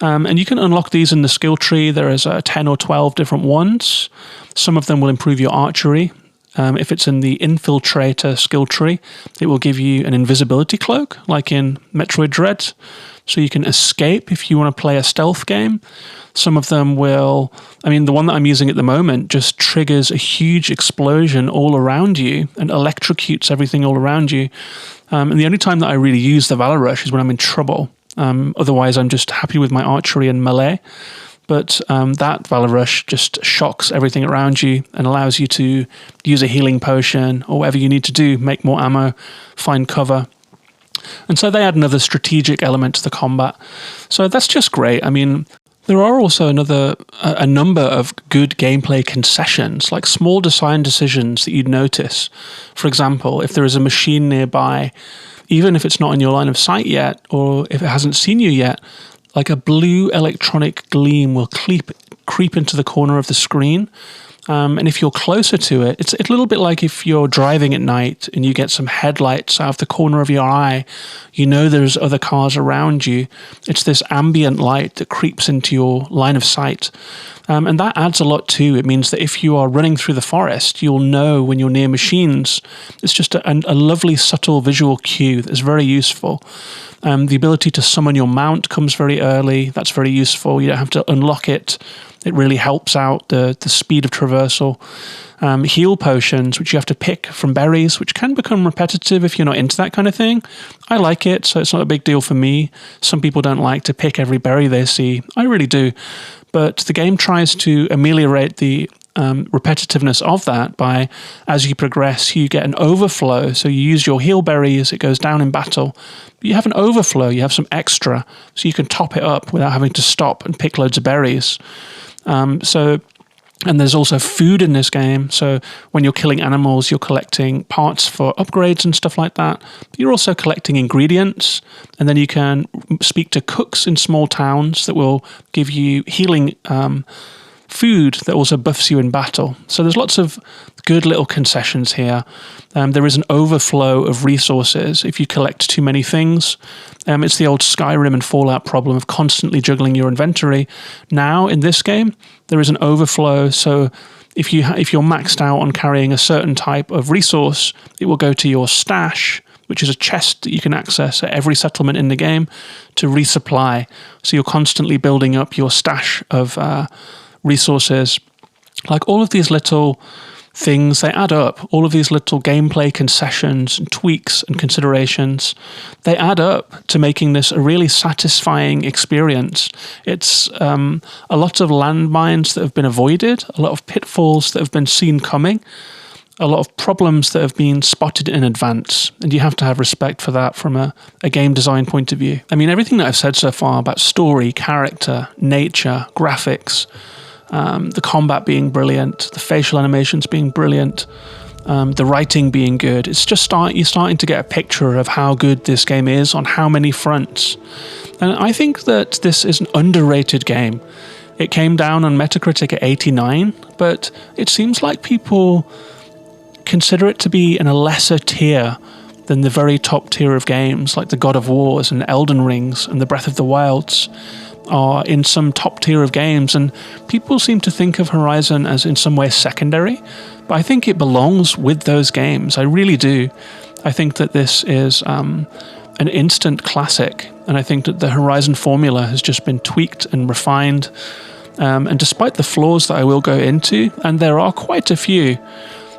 And you can unlock these in the skill tree. There is 10 or 12 different ones. Some of them will improve your archery. If it's in the Infiltrator skill tree, it will give you an invisibility cloak, like in Metroid Dread, so you can escape if you want to play a stealth game. Some of them will, the one that I'm using at the moment just triggers a huge explosion all around you and electrocutes everything all around you. And the only time that I really use the Valor Rush is when I'm in trouble. Otherwise, I'm just happy with my archery and melee. But that Valor Rush just shocks everything around you and allows you to use a healing potion or whatever you need to do, make more ammo, find cover. And so they add another strategic element to the combat. So that's just great. There are also a number of good gameplay concessions, like small design decisions that you'd notice. For example, if there is a machine nearby, even if it's not in your line of sight yet, or if it hasn't seen you yet, like a blue electronic gleam will creep into the corner of the screen. And if you're closer to it, it's a little bit like if you're driving at night and you get some headlights out of the corner of your eye, you know there's other cars around you. It's this ambient light that creeps into your line of sight. And that adds a lot too. It means that if you are running through the forest, you'll know when you're near machines. It's just a lovely, subtle visual cue that's very useful. The ability to summon your mount comes very early. That's very useful. You don't have to unlock it. It really helps out the speed of traversal. Heal potions, which you have to pick from berries, which can become repetitive if you're not into that kind of thing. I like it, so it's not a big deal for me. Some people don't like to pick every berry they see. I really do. But the game tries to ameliorate the repetitiveness of that by, as you progress, you get an overflow. So you use your heal berries, it goes down in battle. But you have an overflow, you have some extra, so you can top it up without having to stop and pick loads of berries. And there's also food in this game. So when you're killing animals, you're collecting parts for upgrades and stuff like that. But you're also collecting ingredients. And then you can speak to cooks in small towns that will give you healing food that also buffs you in battle. So there's lots of good little concessions here. There is an overflow of resources if you collect too many things. It's the old Skyrim and Fallout problem of constantly juggling your inventory. Now, in this game, there is an overflow, so if you're maxed out on carrying a certain type of resource, it will go to your stash, which is a chest that you can access at every settlement in the game to resupply. So you're constantly building up your stash of resources. Like all of these little things, they add up. All of these little gameplay concessions and tweaks and considerations, they add up to making this a really satisfying experience. It's a lot of landmines that have been avoided, a lot of pitfalls that have been seen coming, a lot of problems that have been spotted in advance, and you have to have respect for that from a game design point of view. I mean, everything that I've said so far about story, character, nature, graphics, the combat being brilliant, the facial animations being brilliant, the writing being good. It's just you're starting to get a picture of how good this game is on how many fronts. And I think that this is an underrated game. It came down on Metacritic at 89, but it seems like people consider it to be in a lesser tier than the very top tier of games like the God of Wars and Elden Rings and the Breath of the Wilds are in some top tier of games, and people seem to think of Horizon as in some way secondary, but I think it belongs with those games. I really do. I think that this is an instant classic, and I think that the Horizon formula has just been tweaked and refined, and despite the flaws that I will go into, and there are quite a few,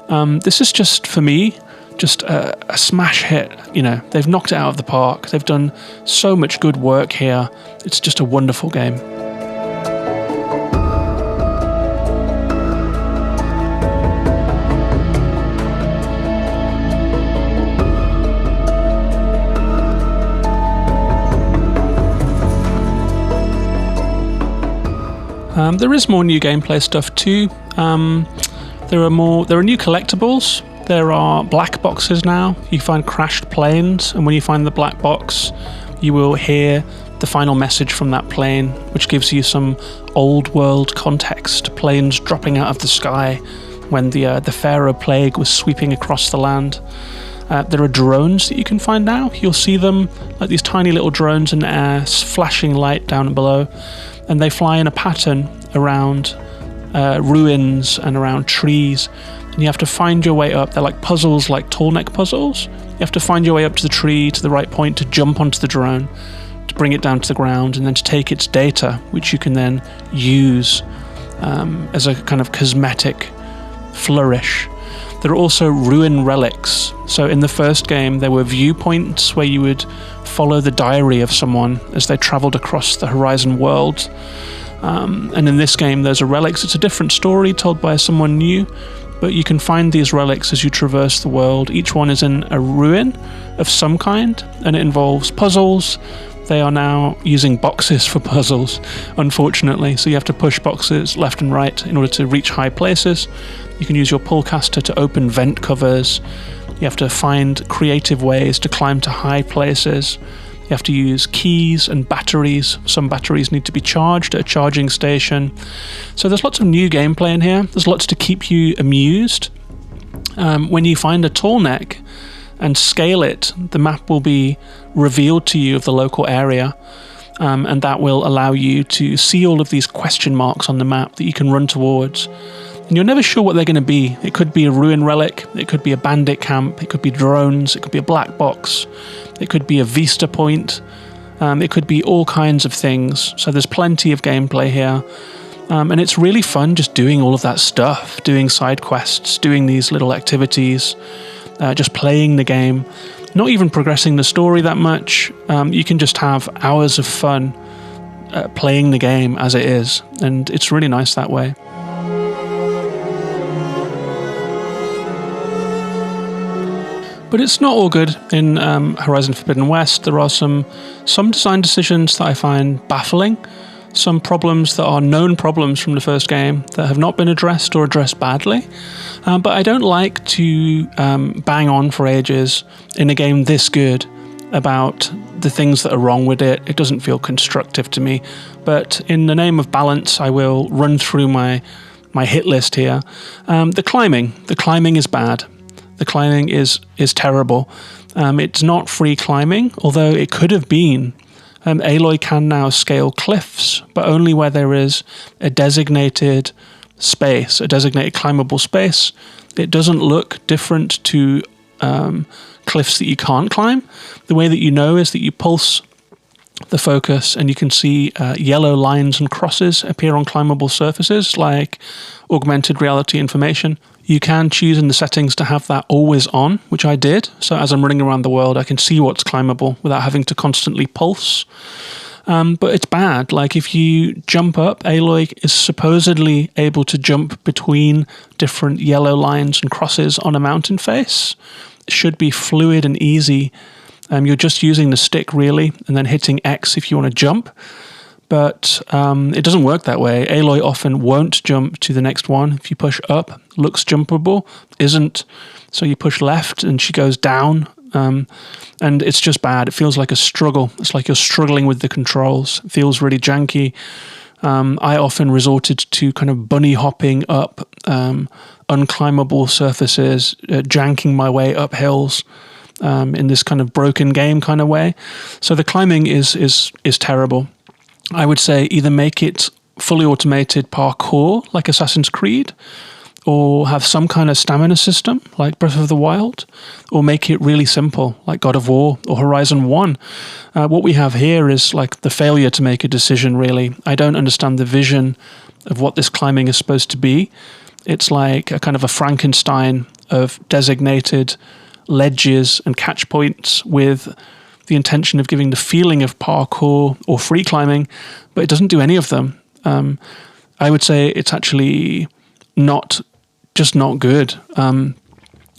this is just, for me, just a smash hit. You know, they've knocked it out of the park. They've done so much good work here. It's just a wonderful game. There is more new gameplay stuff too. There are new collectibles. There are black boxes now. You find crashed planes, and when you find the black box, you will hear the final message from that plane, which gives you some old world context. Planes dropping out of the sky when the Pharaoh plague was sweeping across the land. There are drones that you can find now. You'll see them like these tiny little drones in the air, flashing light down below, and they fly in a pattern around ruins and around trees. And you have to find your way up. They're like puzzles, like tall neck puzzles. You have to find your way up to the tree, to the right point, to jump onto the drone, to bring it down to the ground, and then to take its data, which you can then use as a kind of cosmetic flourish. There are also ruin relics. So in the first game, there were viewpoints where you would follow the diary of someone as they traveled across the Horizon world. And in this game, there's a relics. It's a different story told by someone new, but you can find these relics as you traverse the world. Each one is in a ruin of some kind, and it involves puzzles. They are now using boxes for puzzles, unfortunately, so you have to push boxes left and right in order to reach high places. You can use your pullcaster to open vent covers. You have to find creative ways to climb to high places. You have to use keys and batteries. Some batteries need to be charged at a charging station. So there's lots of new gameplay in here. There's lots to keep you amused. When you find a tall neck and scale it, the map will be revealed to you of the local area, and that will allow you to see all of these question marks on the map that you can run towards. And you're never sure what they're going to be. It could be a ruin relic, it could be a bandit camp, it could be drones, it could be a black box, it could be a vista point, it could be all kinds of things. So there's plenty of gameplay here. And it's really fun just doing all of that stuff, doing side quests, doing these little activities, just playing the game, not even progressing the story that much. You can just have hours of fun playing the game as it is, and it's really nice that way. But it's not all good in Horizon Forbidden West. There are some design decisions that I find baffling, some problems that are known problems from the first game that have not been addressed or addressed badly. But I don't like to bang on for ages in a game this good about the things that are wrong with it. It doesn't feel constructive to me. But in the name of balance, I will run through my hit list here. The climbing is bad. The climbing is terrible. It's not free climbing, although it could have been. Aloy can now scale cliffs, but only where there is a designated space, a designated climbable space. It doesn't look different to cliffs that you can't climb. The way that you know is that you pulse the focus and you can see yellow lines and crosses appear on climbable surfaces like augmented reality information. You can choose in the settings to have that always on, which I did. So as I'm running around the world, I can see what's climbable without having to constantly pulse. But it's bad. Like if you jump up, Aloy is supposedly able to jump between different yellow lines and crosses on a mountain face. It should be fluid and easy. You're just using the stick really, and then hitting X if you want to jump. But it doesn't work that way. Aloy often won't jump to the next one. If you push up, looks jumpable, isn't. So you push left and she goes down. And it's just bad. It feels like a struggle. It's like you're struggling with the controls. It feels really janky. I often resorted to kind of bunny hopping up unclimbable surfaces, janking my way up hills in this kind of broken game kind of way. So the climbing is terrible. I would say either make it fully automated parkour like Assassin's Creed, or have some kind of stamina system like Breath of the Wild, or make it really simple like God of War or Horizon 1. What we have here is like the failure to make a decision, really. I don't understand the vision of what this climbing is supposed to be. It's like a kind of a Frankenstein of designated ledges and catch points with the intention of giving the feeling of parkour or free climbing, but it doesn't do any of them. I would say it's actually not good.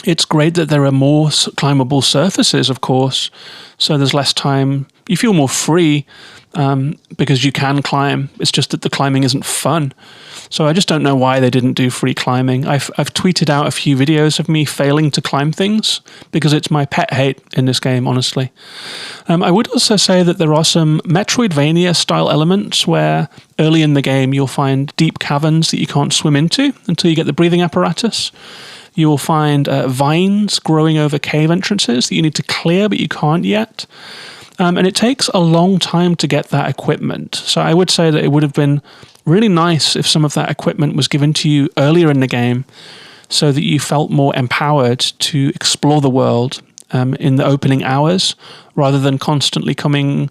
It's great that there are more climbable surfaces, of course, so there's less time. You feel more free because you can climb. It's just that the climbing isn't fun. So I just don't know why they didn't do free climbing. I've tweeted out a few videos of me failing to climb things because it's my pet hate in this game, honestly. I would also say that there are some Metroidvania-style elements where early in the game you'll find deep caverns that you can't swim into until you get the breathing apparatus. You will find vines growing over cave entrances that you need to clear, but you can't yet. And it takes a long time to get that equipment. So I would say that it would have been really nice if some of that equipment was given to you earlier in the game so that you felt more empowered to explore the world in the opening hours, rather than constantly coming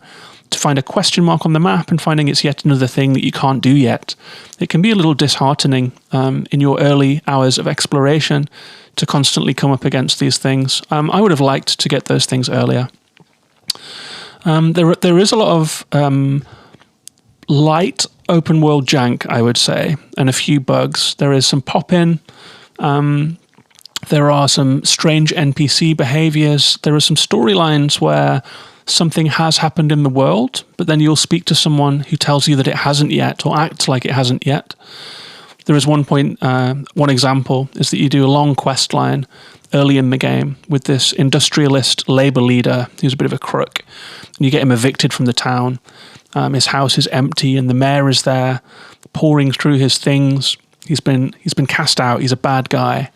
to find a question mark on the map and finding it's yet another thing that you can't do yet. It can be a little disheartening in your early hours of exploration to constantly come up against these things. I would have liked to get those things earlier. There is a lot of light open world jank, I would say, and a few bugs. There is some pop-in. There are some strange NPC behaviors. There are some storylines where something has happened in the world, but then you'll speak to someone who tells you that it hasn't yet, or acts like it hasn't yet. There is one example is that you do a long quest line early in the game with this industrialist labor leader who's a bit of a crook. And you get him evicted from the town. His house is empty and the mayor is there pouring through his things. He's been cast out. He's a bad guy.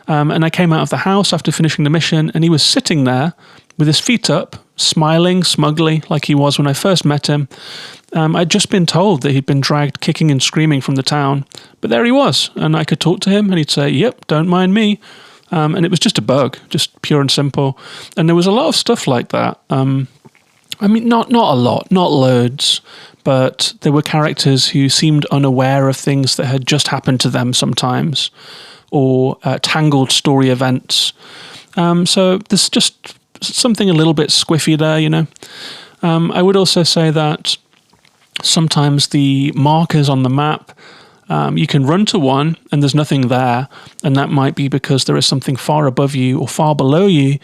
And I came out of the house after finishing the mission, and he was sitting there with his feet up, smiling smugly like he was when I first met him. I'd just been told that he'd been dragged kicking and screaming from the town, but there he was, and I could talk to him, and he'd say, "Yep, don't mind me." And it was just a bug, just pure and simple. And there was a lot of stuff like that. I mean, not a lot, not loads, but there were characters who seemed unaware of things that had just happened to them sometimes, or tangled story events. So there's just something a little bit squiffy there, you know. I would also say that Sometimes the markers on the map, you can run to one and there's nothing there, and that might be because there is something far above you or far below you,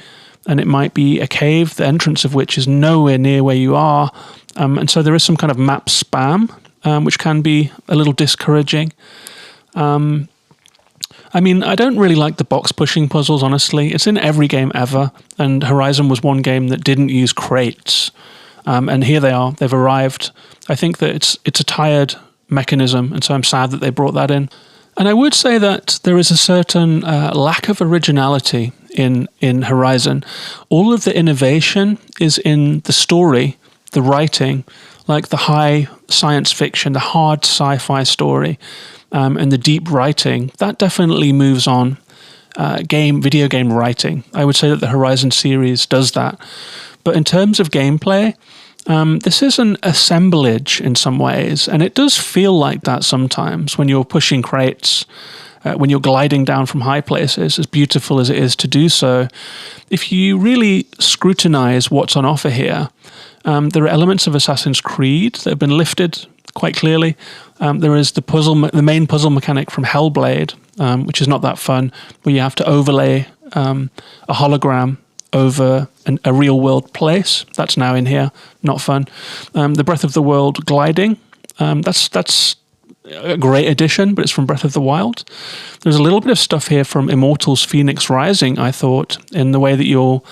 and it might be a cave, the entrance of which is nowhere near where you are, and so there is some kind of map spam, which can be a little discouraging. I mean, I don't really like the box pushing puzzles, honestly. It's in every game ever, and Horizon was one game that didn't use crates. And here they are, they've arrived. I think that it's a tired mechanism, and so I'm sad that they brought that in. And I would say that there is a certain lack of originality in Horizon. All of the innovation is in the story, the writing, like the high science fiction, the hard sci-fi story, and the deep writing. That definitely moves on video game writing. I would say that the Horizon series does that. But in terms of gameplay, this is an assemblage in some ways, and it does feel like that sometimes when you're pushing crates, when you're gliding down from high places, as beautiful as it is to do so. If you really scrutinize what's on offer here, there are elements of Assassin's Creed that have been lifted quite clearly. There is the main puzzle mechanic from Hellblade, which is not that fun, where you have to overlay a hologram over a real-world place. That's now in here. Not fun. The Breath of the Wild gliding, that's a great addition, but it's from Breath of the Wild. There's a little bit of stuff here from Immortals Phoenix Rising, I thought, in the way that you'll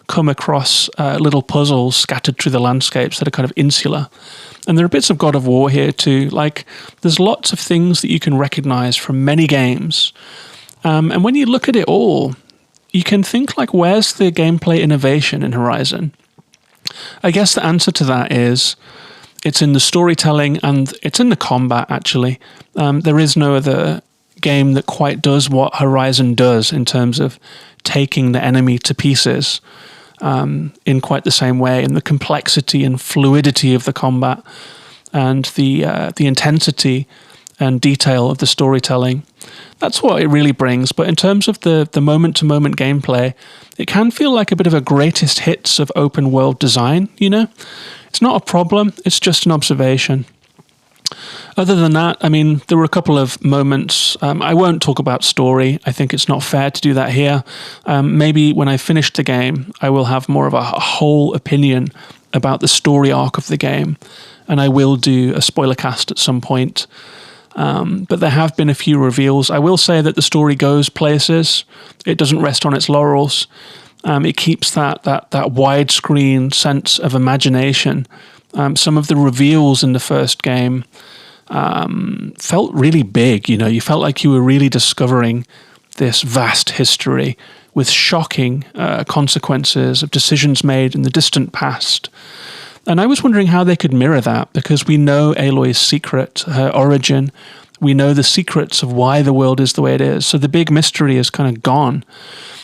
come across little puzzles scattered through the landscapes that are kind of insular. And there are bits of God of War here too. Like, there's lots of things that you can recognize from many games. And when you look at it all, you can think, like, where's the gameplay innovation in Horizon? I guess the answer to that is it's in the storytelling and it's in the combat, actually. There is no other game that quite does what Horizon does in terms of taking the enemy to pieces in quite the same way, and the complexity and fluidity of the combat and the intensity and detail of the storytelling. That's what it really brings. But in terms of the moment-to-moment gameplay, it can feel like a bit of a greatest hits of open world design, you know? It's not a problem, it's just an observation. Other than that, I mean, there were a couple of moments. I won't talk about story. I think it's not fair to do that here. Maybe when I finish the game, I will have more of a whole opinion about the story arc of the game, and I will do a spoiler cast at some point. But there have been a few reveals. I will say that the story goes places. It doesn't rest on its laurels. It keeps that widescreen sense of imagination. Some of the reveals in the first game felt really big. You know, you felt like you were really discovering this vast history with shocking consequences of decisions made in the distant past. And I was wondering how they could mirror that, because we know Aloy's secret, her origin. We know the secrets of why the world is the way it is. So the big mystery is kind of gone.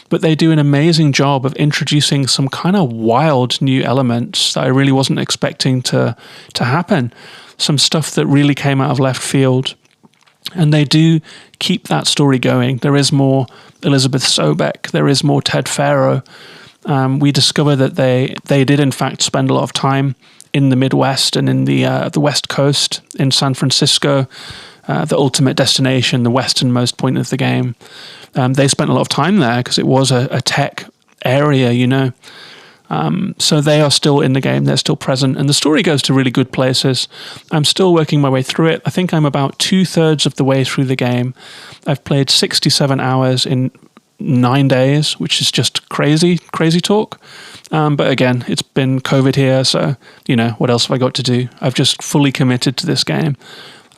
But they do an amazing job of introducing some kind of wild new elements that I really wasn't expecting to happen. Some stuff that really came out of left field. And they do keep that story going. There is more Elizabeth Sobek. There is more Ted Faro. We discover that they did in fact spend a lot of time in the Midwest and in the West Coast, in San Francisco, the ultimate destination, the westernmost point of the game. They spent a lot of time there because it was a tech area, you know. So they are still in the game, they're still present, and the story goes to really good places. I'm still working my way through it. I think I'm about 2/3 of the way through the game. I've played 67 hours in 9 days, which is just crazy talk. But again, it's been COVID here, so, you know, what else have I got to do? I've just fully committed to this game.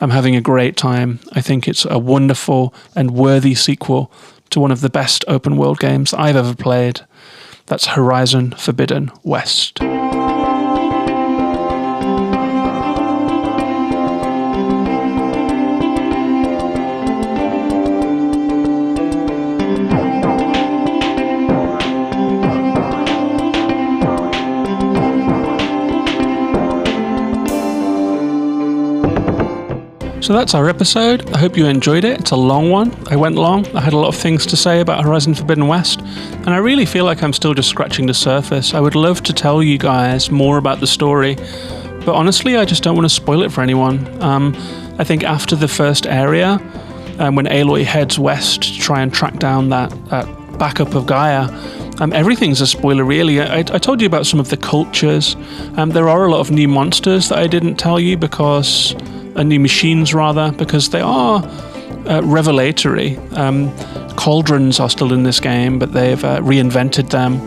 I'm having a great time. I think it's a wonderful and worthy sequel to one of the best open world games I've ever played. That's Horizon Forbidden West. So that's our episode. I hope you enjoyed it. It's a long one. I went long. I had a lot of things to say about Horizon Forbidden West, and I really feel like I'm still just scratching the surface. I would love to tell you guys more about the story, but honestly, I just don't want to spoil it for anyone. I think after the first area, when Aloy heads west to try and track down that backup of Gaia, everything's a spoiler, really. I told you about some of the cultures. There are a lot of new monsters that I didn't tell you because... new machines, rather, because they are revelatory. Cauldrons are still in this game, but they've reinvented them.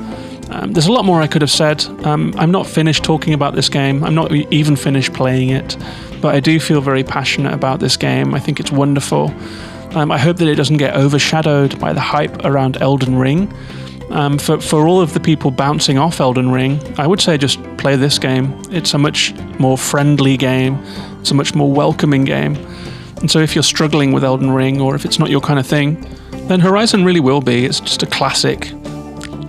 There's a lot more I could have said. I'm not finished talking about this game. I'm not even finished playing it, but I do feel very passionate about this game. I think it's wonderful. I hope that it doesn't get overshadowed by the hype around Elden Ring. For all of the people bouncing off Elden Ring, I would say just play this game. It's a much more friendly game. It's a much more welcoming game. And so if you're struggling with Elden Ring, or if it's not your kind of thing, then Horizon really will be. It's just a classic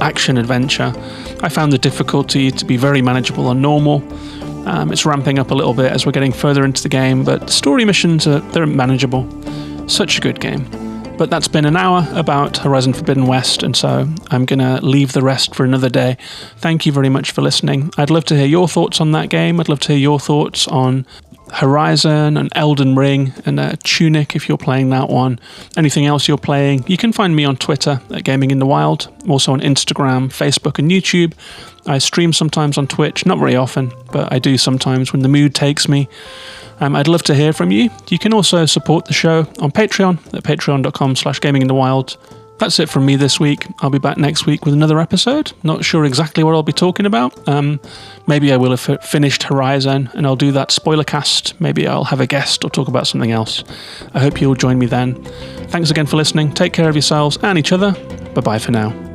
action adventure. I found the difficulty to be very manageable on normal. It's ramping up a little bit as we're getting further into the game, but story missions they're manageable. Such a good game. But that's been an hour about Horizon Forbidden West, and so I'm going to leave the rest for another day. Thank you very much for listening. I'd love to hear your thoughts on that game. I'd love to hear your thoughts on Horizon and Elden Ring and Tunic if you're playing that one. Anything else you're playing, you can find me on Twitter at Gaming in the Wild, also on Instagram, Facebook and YouTube. I stream sometimes on Twitch, not very often, but I do sometimes when the mood takes me. I'd love to hear from you. You can also support the show on Patreon at patreon.com/gaminginthewild. That's it from me this week. I'll be back next week with another episode. Not sure exactly what I'll be talking about. Maybe I will have finished Horizon and I'll do that spoiler cast. Maybe I'll have a guest or talk about something else. I hope you'll join me then. Thanks again for listening. Take care of yourselves and each other. Bye-bye for now.